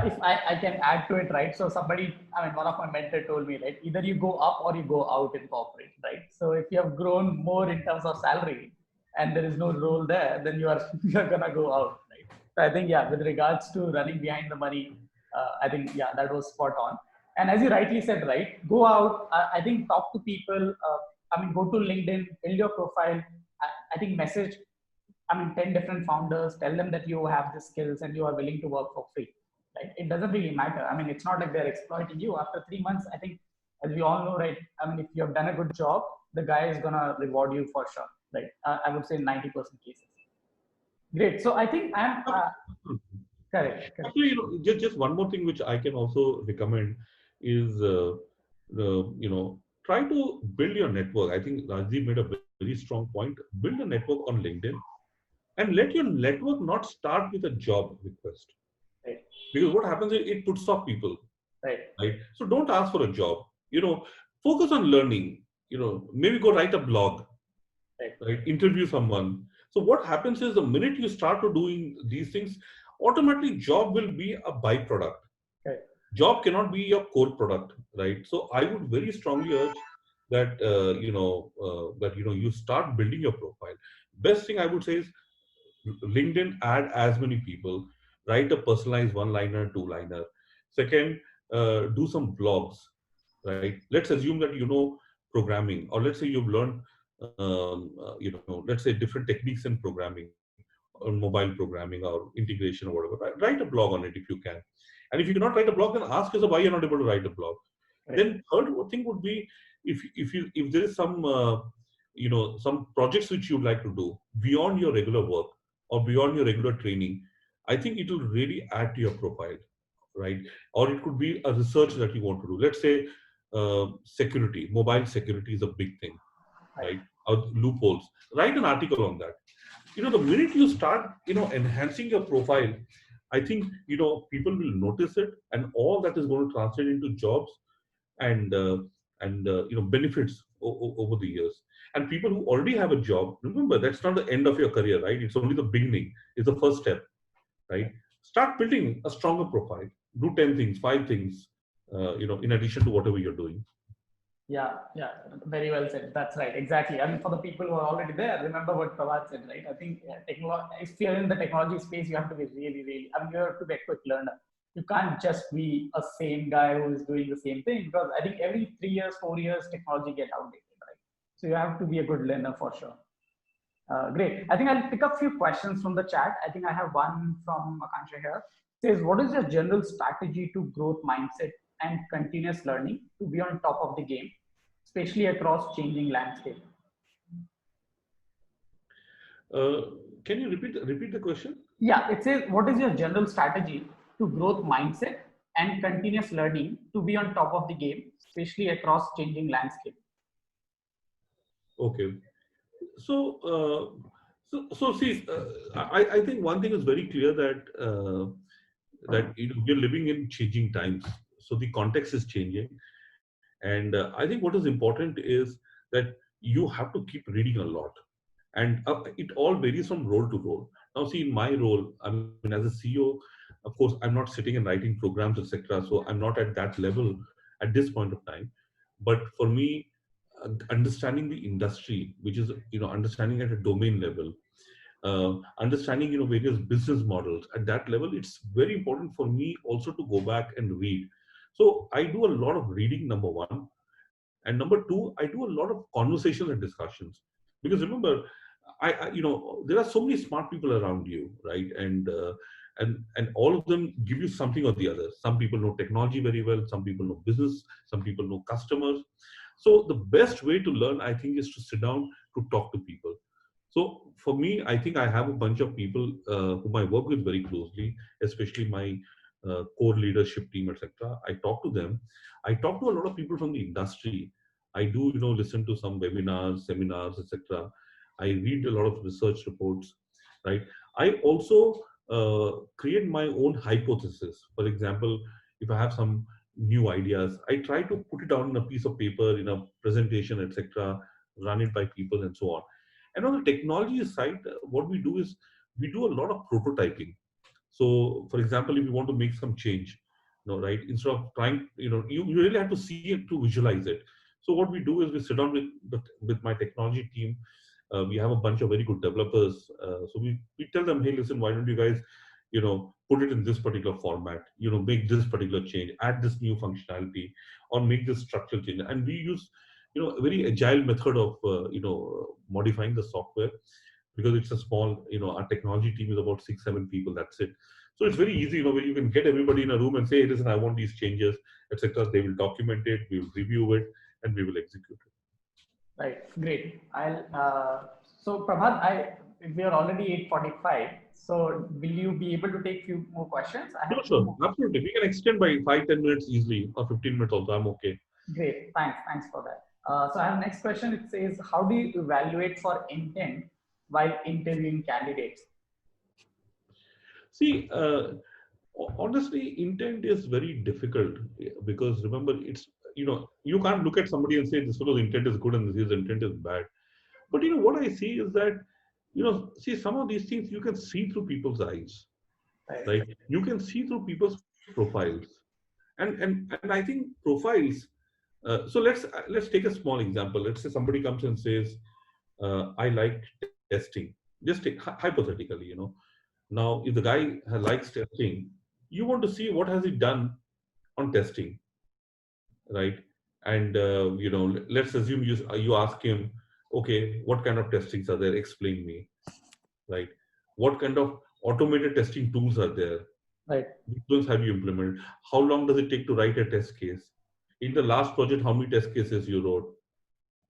If I can add to it, right? So somebody, I mean, one of my mentor told me, right, either you go up or you go out in corporate, right? So if you have grown more in terms of salary and there is no role there, then you're gonna go out, right? So I think, yeah, with regards to running behind the money, I think, yeah, that was spot on. And as you rightly said, right, go out. I think talk to people. I mean, go to LinkedIn, build your profile. I think message, I mean, 10 different founders, tell them that you have the skills and you are willing to work for free. Right? It doesn't really matter. I mean, it's not like they're exploiting you. After 3 months, I think, as we all know, right? I mean, if you have done a good job, the guy is going to reward you for sure. Right? I would say 90% cases. Great. So I think I'm correct. Correct. Actually, just one more thing which I can also recommend is, try to build your network. I think Rajdeep made a very strong point. Build a network on LinkedIn, and let your network not start with a job request, Right. because what happens is it puts off people, Right. right? So don't ask for a job. Focus on learning. Maybe go write a blog, Right. right? Interview someone. So what happens is the minute you start to doing these things, automatically job will be a byproduct. Right. Job cannot be your core product, right? So I would very strongly urge that you start building your profile. Best thing I would say is LinkedIn, add as many people, write a personalized one liner, two liner. Second, do some blogs, right? Let's assume that you know programming, or let's say you've learned let's say different techniques in programming. on mobile programming or integration or whatever. Write a blog on it if you can. And if you cannot write a blog, then ask yourself why you're not able to write a blog. Right. Then third thing would be, if there is some some projects which you'd like to do beyond your regular work or beyond your regular training, I think it will really add to your profile, right? Or it could be a research that you want to do. Let's say security, mobile security is a big thing, Right. right? Or loopholes. Write an article on that. The minute you start enhancing your profile, I think people will notice it, and all that is going to translate into jobs and benefits over the years. And people who already have a job, remember, that's not the end of your career, right? It's only the beginning. It's the first step, right? Start building a stronger profile. Do 10 things, 5 things, in addition to whatever you're doing. Yeah, very well said. That's right, exactly. I mean, for the people who are already there, remember what Prabhat said, right? I think if you're in the technology space, you have to be really, I mean, you have to be a quick learner. You can't just be a same guy who is doing the same thing, because I think every 3 years, 4 years, technology get outdated, right? So you have to be a good learner for sure. Great. I think I'll pick up a few questions from the chat. I think I have one from Akansha here. It says, what is your general strategy to growth mindset and continuous learning to be on top of the game, especially across changing landscape? Can you repeat the question? Yeah, it says, what is your general strategy to growth mindset and continuous learning to be on top of the game, especially across changing landscape? Okay. So see, I think one thing is very clear, that we're living in changing times. So the context is changing, and I think what is important is that you have to keep reading a lot, and it all varies from role to role. Now, see, in my role, I mean, as a CEO, of course, I'm not sitting and writing programs, etc. So I'm not at that level at this point of time. But for me, understanding the industry, which is understanding at a domain level, understanding various business models at that level, it's very important for me also to go back and read. So I do a lot of reading, number one, and number two, I do a lot of conversations and discussions. Because remember, there are so many smart people around you, right? And all of them give you something or the other. Some people know technology very well, some people know business, some people know customers. So the best way to learn, I think, is to sit down, to talk to people. So for me, I think I have a bunch of people whom I work with very closely, especially my core leadership team, etc. I talk to them. I talk to a lot of people from the industry. I do, listen to some webinars, seminars, etc. I read a lot of research reports, right? I also create my own hypothesis. For example, if I have some new ideas, I try to put it down on a piece of paper, in a presentation, etc., run it by people and so on. And on the technology side, what we do is we do a lot of prototyping. So, for example, if you want to make some change, right, instead of trying, you really have to see it to visualize it. So, what we do is we sit down with my technology team. We have a bunch of very good developers. So we tell them, hey, listen, why don't you guys, put it in this particular format, make this particular change, add this new functionality, or make this structural change. And we use, a very agile method of, modifying the software, because it's a small, our technology team is about 6-7 people. That's it. So it's very easy, where you can get everybody in a room and say, hey, listen, I want these changes, etc. They will document it, we will review it, and we will execute it. Right, great. So Prabhat, we are already 8:45. So will you be able to take few more questions? I have two Sure, more. absolutely. We can extend by 5-10 minutes easily, or 15 minutes also. I'm okay. Great, thanks for that. So I have next question. It says, how do you evaluate for intent while interviewing candidates? See, honestly, intent is very difficult, because remember, you can't look at somebody and say this fellow's intent is good and his intent is bad. But what I see is that, see, some of these things you can see through people's eyes, Right. right? You can see through people's profiles, and I think profiles. So let's take a small example. Let's say somebody comes and says, "I like testing." Just hypothetically, Now, if the guy likes testing, you want to see what has he done on testing, right? And let's assume you ask him, okay, what kind of testings are there? Explain me, right? what kind of automated testing tools are there, Right. which ones have you implemented, how long does it take to write a test case, in the last project how many test cases you wrote,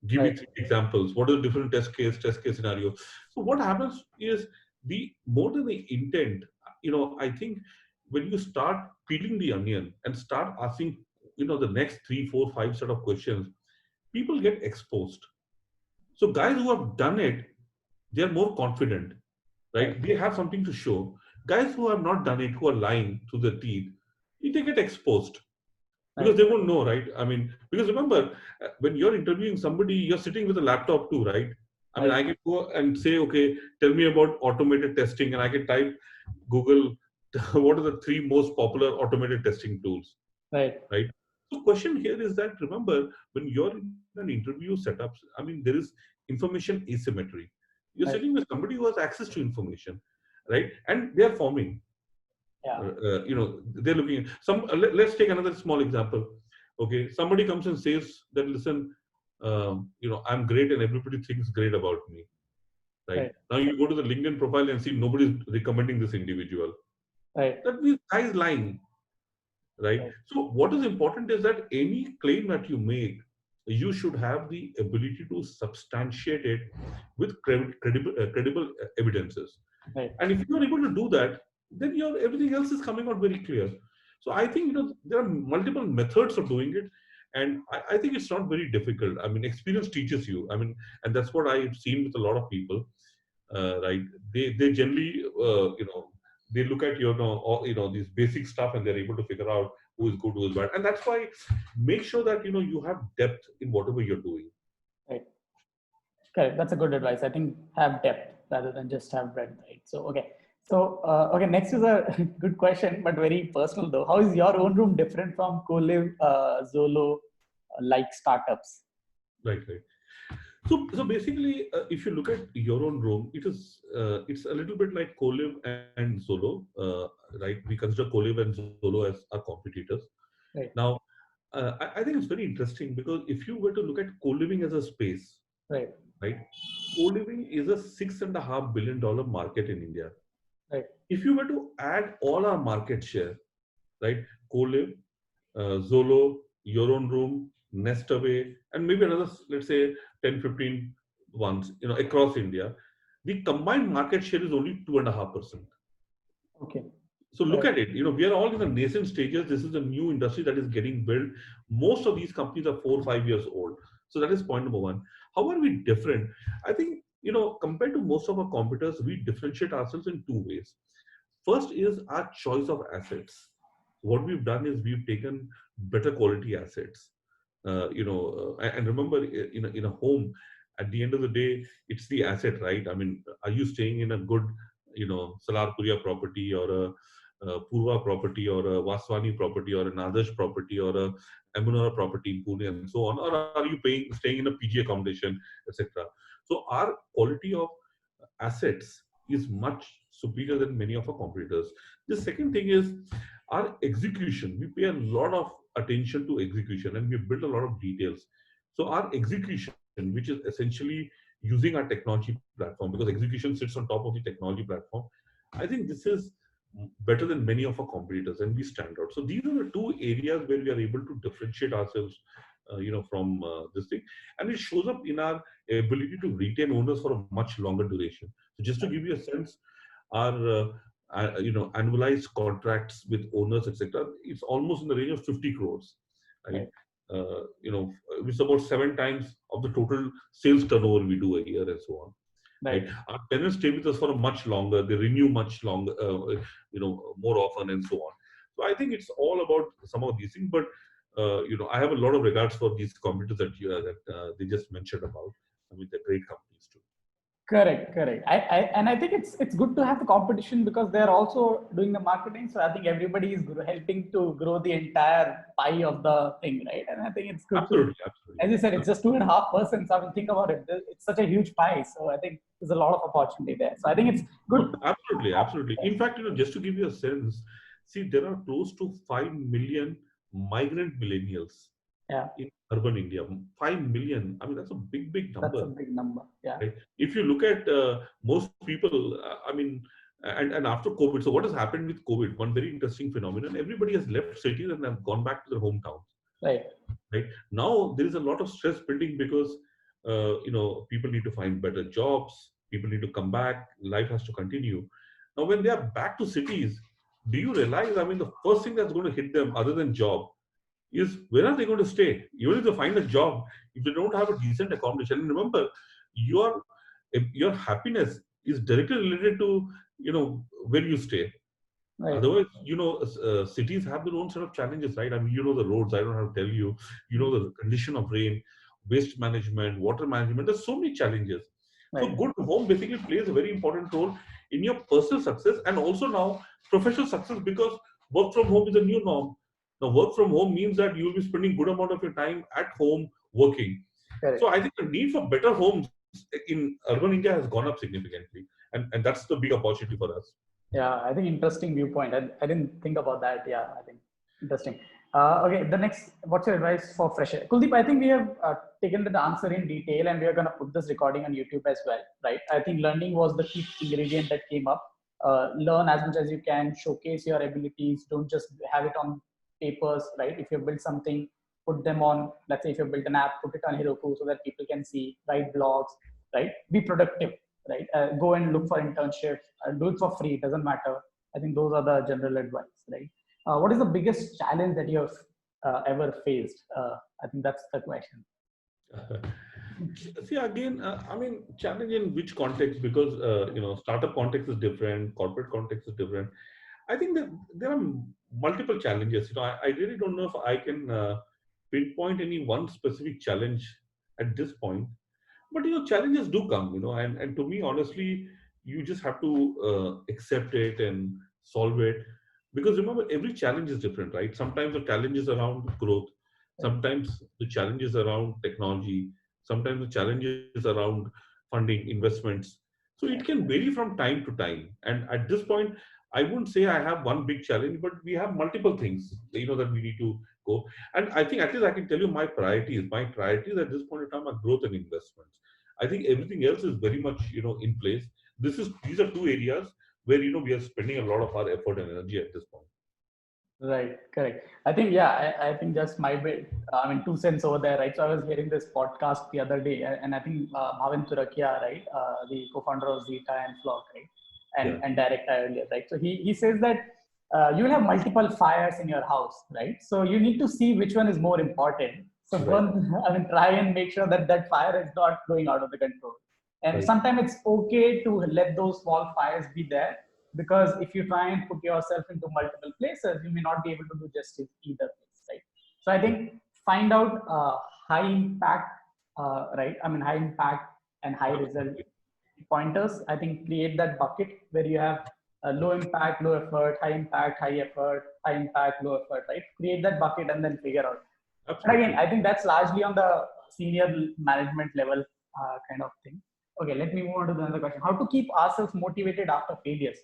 give me Right. three examples, what are the different test case scenarios. So what happens is, the more than the intent, I think when you start peeling the onion and start asking, the next 3 4 5 set of questions, people get exposed. So guys who have done it, they are more confident, Right. right? They have something to show. Guys who have not done it, who are lying through their teeth, they get exposed because Right. they won't know, right? I mean, because remember, when you're interviewing somebody, you're sitting with a laptop too, right? I mean, Right. I can go and say, okay, tell me about automated testing, and I can type Google, what are the three most popular automated testing tools, Right. right? So, question here is that, remember, when you're in an interview setups, I mean, there is information asymmetry. You're sitting Right. with somebody who has access to information, right? And they are forming. Yeah. They're looking at some. Let's take another small example. Okay, somebody comes and says that, listen, I'm great and everybody thinks great about me. Right Right. now, you go to the LinkedIn profile and see nobody's recommending this individual. Right. That means guy is lying, right? Right. So what is important is that any claim that you make, you should have the ability to substantiate it with credible evidences. Right. And if you are able to do that, then your everything else is coming out very clear. So I think there are multiple methods of doing it, and I think it's not very difficult. I mean, experience teaches you. I mean, and that's what I've seen with a lot of people. Right? They generally they look at these basic stuff, and they're able to figure out who is good, who is bad, and that's why make sure that you have depth in whatever you're doing. Right. Correct. That's a good advice. I think have depth rather than just have breadth. Right. So okay. So okay. Next is a good question, but very personal though. How is your own room different from co-live, Zolo, like startups? Right, right. So basically, if you look at your own room, it's a little bit like Colive and Zolo, right? We consider Colive and Zolo as our competitors. Right. Now, I think it's very interesting because if you were to look at co-living as a space, Right. right? Co-living is a $6.5 billion market in India. Right. If you were to add all our market share, right? Co-live, Zolo, Your Own Room, Nestaway, and maybe another, let's say, 10, 15 ones, across India, the combined market share is only 2.5%. Okay. So look Right. at it. We are all in the nascent stages. This is a new industry that is getting built. Most of these companies are 4 or 5 years old. So that is point number one. How are we different? I think, compared to most of our competitors, we differentiate ourselves in two ways. First is our choice of assets. What we've done is we've taken better quality assets. And remember, in a home, at the end of the day, it's the asset, right? I mean, are you staying in a good, Salarpuria property, or a Purva property, or a Vaswani property, or an Adarsh property, or a Emunara property in Pune, and so on? Or are you staying in a PG accommodation, etc.? So our quality of assets is much superior than many of our competitors. The second thing is our execution. We pay a lot of attention to execution, and we build a lot of details. So our execution, which is essentially using our technology platform, because execution sits on top of the technology platform, I think this is better than many of our competitors, and we stand out. So these are the two areas where we are able to differentiate ourselves, from this thing, and it shows up in our ability to retain owners for a much longer duration. So just to give you a sense, our annualized contracts with owners, etc., it's almost in the range of 50 crores, right? Right. It's about 7 times of the total sales turnover we do a year, and so on. Right? Right. Our tenants stay with us for a much longer. They renew much longer, more often, and so on. So I think it's all about some of these things. But I have a lot of regards for these competitors that they just mentioned about. I mean, they're great companies too. Correct, correct. I think it's good to have the competition because they're also doing the marketing. So I think everybody is helping to grow the entire pie of the thing, right? And I think it's good to, Absolutely, absolutely. as you said, it's just 2.5%. So I mean, think about it. It's such a huge pie. So I think there's a lot of opportunity there. So I think it's good. No, absolutely, absolutely. In fact, just to give you a sense, see, there are close to 5 million migrant millennials Yeah, in urban India. 5 million. I mean, that's a big, big that's number. a big number. Yeah, Right? If you look at most people, I mean, And after COVID, so what has happened with COVID? One very interesting phenomenon: everybody has left cities and have gone back to their hometowns. Right. Right now, there is a lot of stress building because people need to find better jobs. People need to come back. Life has to continue. Now, when they are back to cities, do you realize? I mean, the first thing that's going to hit them, other than job, is where are they going to stay? Even if they find a job, if they don't have a decent accommodation, and remember, your your happiness is directly related to where you stay. Right. Otherwise, cities have their own set of challenges, right? I mean, the roads. I don't have to tell you. The condition of rain, waste management, water management. There's so many challenges. So, Right. good home basically plays a very important role in your personal success and also now professional success, because work from home is a new norm. Now, work from home means that you will be spending good amount of your time at home working. So, Correct. I think the need for better homes in urban India has gone up significantly, and that's the big opportunity for us. Yeah, I think interesting viewpoint. I didn't think about that. Yeah, I think interesting. Okay, the next, what's your advice for fresher? Kuldeep, I think we have taken the answer in detail and we are going to put this recording on YouTube as well, right? I think learning was the key ingredient that came up. Learn as much as you can, showcase your abilities, don't just have it on papers, right? If you build something, put them on, let's say if you built an app, put it on Heroku so that people can see, write blogs, right? Be productive, right? Go and look for internships, do it for free, it doesn't matter. I think those are the general advice, right? What is the biggest challenge that you have ever faced? I think that's the question. See again, I mean, challenge in which context? Because startup context is different, corporate context is different. I think that there are multiple challenges. I really don't know if I can pinpoint any one specific challenge at this point. But challenges do come. And to me, honestly, you just have to accept it and solve it. Because remember, every challenge is different, right? Sometimes the challenge is around growth, Right. sometimes the challenge is around technology, sometimes the challenge is around funding, investments. So it can vary from time to time. And at this point, I wouldn't say I have one big challenge, but we have multiple things that we need to go. And I think at least I can tell you my priorities. My priorities at this point in time are growth and investments. I think everything else is very much in place. These are two areas where we are spending a lot of our effort and energy at this point. Right, correct. I think, yeah, I think just my bit, I mean, 2 cents over there, right? So I was hearing this podcast the other day, and I think Bhavin Turakia, right, the co-founder of Zeta and Flock, right, Yeah, and Direct earlier, right? So he says that you will have multiple fires in your house, right? So you need to see which one is more important. So right, one, I mean, try and make sure that that fire is not going out of the control. And right, sometimes it's okay to let those small fires be there, because if you try and put yourself into multiple places, you may not be able to do justice either place, right? So I yeah, think find out high impact, right? I mean, high impact and high result absolutely, pointers. I think create that bucket where you have low impact, low effort, high impact, high effort, high impact, low effort, right? Create that bucket and then figure out. But again, absolutely. I think that's largely on the senior management level kind of thing. Okay, let me move on to the other question. How to keep ourselves motivated after failures?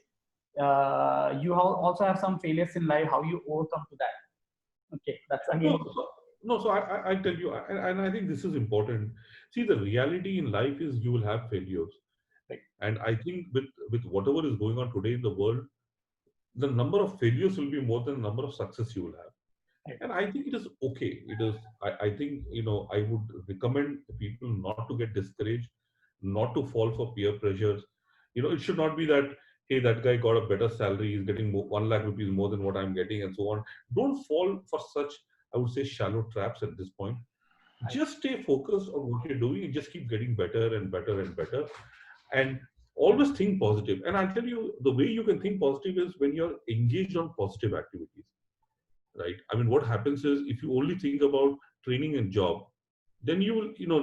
You also have some failures in life. How you overcome to that? Okay, that's No, again. so, no, so I tell you, and I think this is important. See, the reality in life is you will have failures, Right. and I think with whatever is going on today in the world, the number of failures will be more than the number of success you will have. Right. And I think it is okay. It is. I think I would recommend people not to get discouraged, not to fall for peer pressures. It should not be that, hey, that guy got a better salary, he's getting 1 lakh rupees more than what I'm getting, and so on. Don't fall for such, I would say, shallow traps at this point. Right. Just stay focused on what you're doing and just keep getting better and better and better. And always think positive. And I'll tell you, the way you can think positive is when you're engaged on positive activities, right? I mean, what happens is if you only think about training and job, then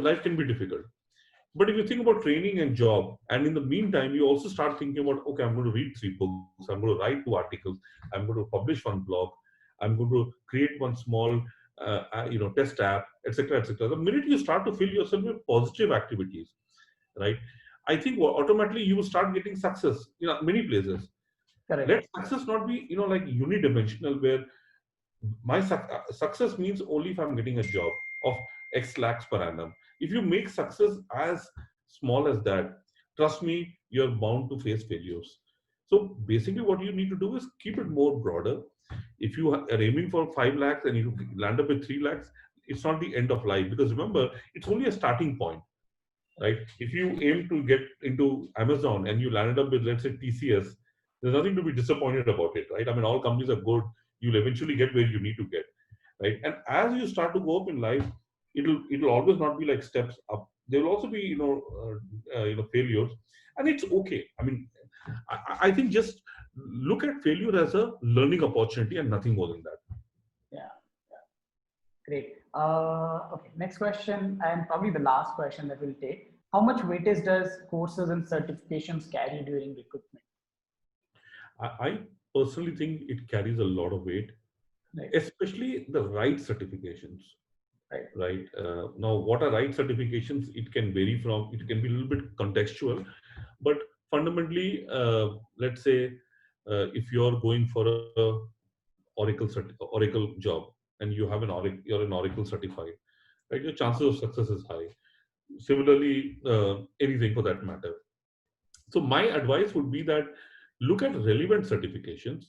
life can be difficult. But if you think about training and job, and in the meantime, you also start thinking about, okay, I'm going to read 3 books, I'm going to write 2 articles, I'm going to publish 1 blog, I'm going to create one small, test app, etc., etc. The minute you start to fill yourself with positive activities, right? I think automatically you will start getting success, many places. Correct. Let success not be, like unidimensional, where my success means only if I'm getting a job of X lakhs per annum. If you make success as small as that, trust me, you're bound to face failures. So basically, what you need to do is keep it more broader. If you are aiming for 5 lakhs and you land up with 3 lakhs, it's not the end of life, because remember, it's only a starting point, right? If you aim to get into Amazon and you landed up with, let's say, TCS, there's nothing to be disappointed about it, right? I mean, all companies are good. You'll eventually get where you need to get, right? And as you start to go up in life, it'll always not be like steps up. There will also be, failures, and it's okay. I mean, I think just look at failure as a learning opportunity and nothing more than that. Yeah, yeah, great. Okay, next question, and probably the last question that we'll take. How much weightage does courses and certifications carry during recruitment? I personally think it carries a lot of weight, Right, especially the right certifications. right, Right. Now, what are right certifications? It can vary from, it can be a little bit contextual, but fundamentally, let's say if you're going for a Oracle job and you have you're an Oracle certified, right? Your chances of success is high. Similarly, anything for that matter. So my advice would be that look at relevant certifications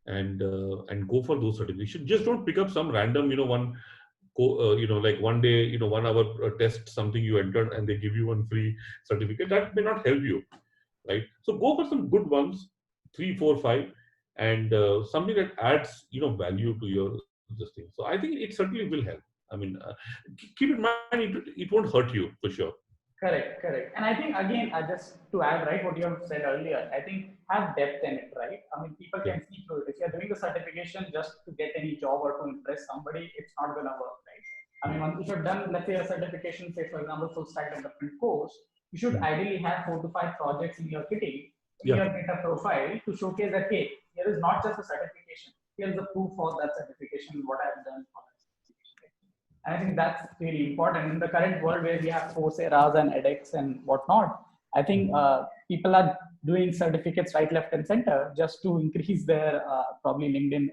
and go for those certifications. Just don't pick up some random, like one day, 1 hour test something you entered and they give you one free certificate. That may not help you, right? So go for some good ones, three, four, five, and something that adds, value to your this thing. So I think it certainly will help. I mean, keep in mind, it won't hurt you for sure. correct, correct. And I think again, just to add, right, what you have said earlier, I think have depth in it, right? I mean, people Yeah, can see through it. If you're doing the certification just to get any job or to impress somebody, it's not gonna work, right? I mean, if you've done, let's say, a certification, say for example, full stack development course, you should mm, ideally have 4 to 5 projects in your kitty, in yeah, your data profile to showcase that, hey, here is not just a certification, here's the proof for that certification, what I've done for that certification. Right? And I think that's really important in the current world where we have Coursera's and edX and whatnot. I think mm. people are doing certificates right, left, and center just to increase their probably LinkedIn,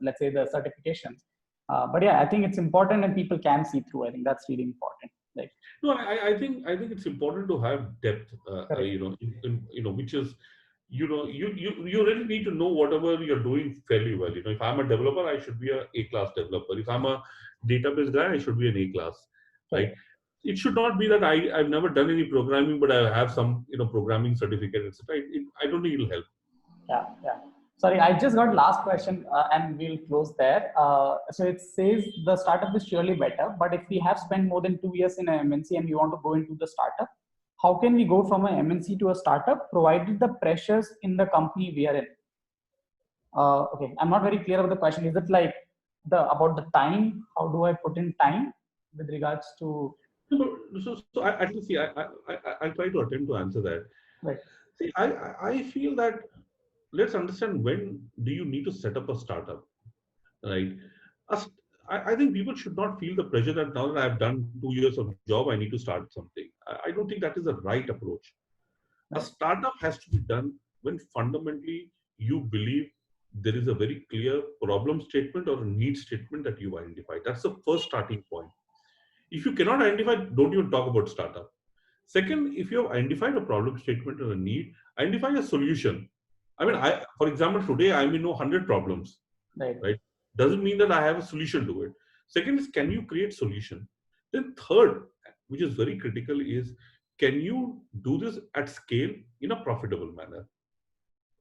let's say the certifications. But yeah, I think it's important and people can see through. I think that's really important. Like, No, I think it's important to have depth, correct. which is, you really need to know whatever you're doing fairly well. If I'm a developer, I should be a A-class developer. If I'm a database guy, I should be an A-class, right? Correct. It should not be that I've never done any programming, but I have some, programming certificate, etc. I don't think it'll help. Yeah, yeah. Sorry, I just got last question and we'll close there. So it says the startup is surely better, but if we have spent more than 2 years in an MNC and we want to go into the startup, how can we go from an MNC to a startup provided the pressures in the company we are in? Okay, I'm not very clear about the question. Is it like about the time? How do I put in time with regards to, So I actually see. I'll try to attempt to answer that. like, See, I feel that let's understand, when do you need to set up a startup, right? Us- I think people should not feel the pressure that now that I've done 2 years of job, I need to start something. I don't think that is the right approach. A right, startup has to be done when fundamentally you believe there is a very clear problem statement or a need statement that you've identified. That's the first starting point. If you cannot identify, don't even talk about startup. Second, if you have identified a problem statement or a need, identify a solution. I mean, for example, today I may know 100 problems, right, right? Doesn't mean that I have a solution to it. Second is, can you create solution? Then third, which is very critical, is can you do this at scale in a profitable manner,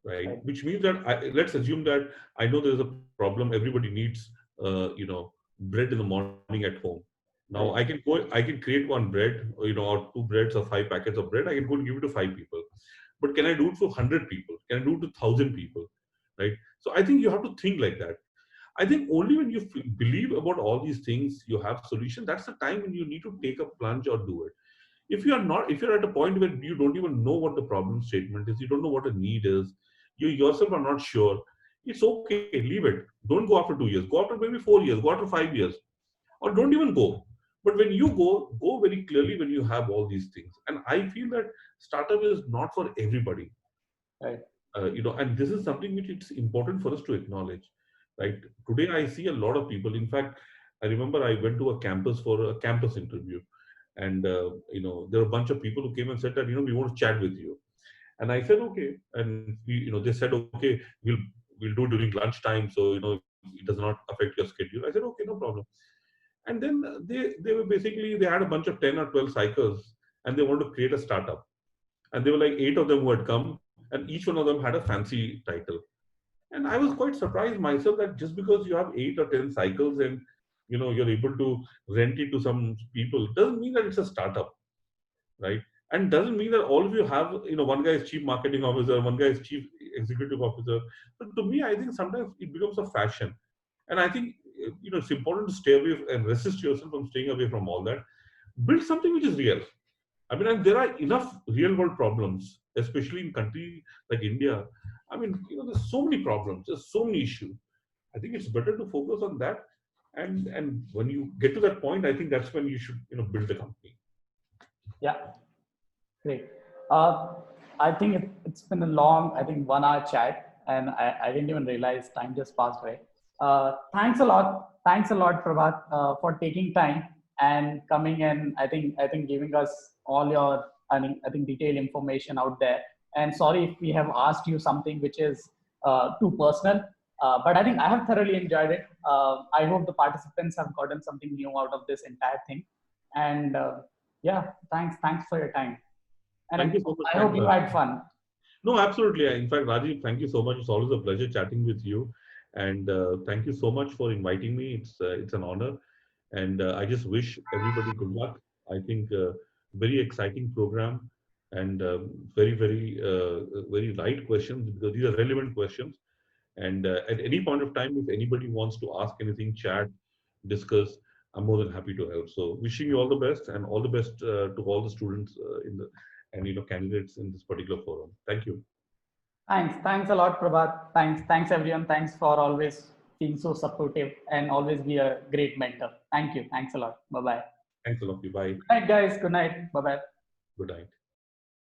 right? right, Which means that let's assume that I know there's a problem. Everybody needs, bread in the morning at home. Now right, I can create one bread, or 2 breads or 5 packets of bread. I can go and give it to 5 people. But can I do it for 100 people? Can I do it to 1,000 people? Right? So I think you have to think like that. I think only when you believe about all these things, you have solution. That's the time when you need to take a plunge or do it. If you're at a point where you don't even know what the problem statement is, you don't know what a need is, you yourself are not sure, it's okay, leave it. Don't go after 2 years. Go after maybe 4 years. Go after 5 years, or don't even go. But when you go very clearly when you have all these things. And I feel that startup is not for everybody. right, And this is something which it's important for us to acknowledge, right? Today I see a lot of people. In fact, I remember I went to a campus for a campus interview, and there were a bunch of people who came and said that we want to chat with you. And I said, okay. And they said, okay, we'll do during lunchtime, so it does not affect your schedule. I said, okay, no problem. And then they had a bunch of 10 or 12 cycles, and they wanted to create a startup. And there were like 8 of them who had come, and each one of them had a fancy title. And I was quite surprised myself that just because you have 8 or 10 cycles and you're able to rent it to some people, doesn't mean that it's a startup, right? And doesn't mean that all of you have, one guy is chief marketing officer, one guy is chief executive officer. But to me, I think sometimes it becomes a fashion. And I think, it's important to stay away and resist yourself from staying away from all that. Build something which is real. I mean, and there are enough real world problems, especially in country like India. I mean, there's so many problems, there's so many issues. I think it's better to focus on that. And when you get to that point, I think that's when you should, build a company. Yeah, great. Uh, I think it's been a long, I think 1 hour chat, and I didn't even realize time just passed away. Thanks a lot. Thanks a lot, Prabhat, for taking time and coming and I think giving us all your, I think detailed information out there. And sorry if we have asked you something which is too personal, but I think I have thoroughly enjoyed it. I hope the participants have gotten something new out of this entire thing. And yeah, thanks for your time. And Thank you so much. I hope you had fun. No, absolutely. In fact, Rajiv, thank you so much. It's always a pleasure chatting with you, and thank you so much for inviting me. It's an honor, and I just wish everybody good luck. I think very exciting program, and very right questions, because these are relevant questions. And at any point of time, if anybody wants to ask anything, chat, discuss, I'm more than happy to help. So wishing you all the best, and all the best to all the students in the and candidates in this particular forum. Thank you. Thanks a lot, Prabhat. Thanks everyone. Thanks for always being so supportive and always be a great mentor. Thank you. Thanks a lot. Bye bye. Thanks a lot. Bye. Good night, guys. Good night. Bye bye. Good night.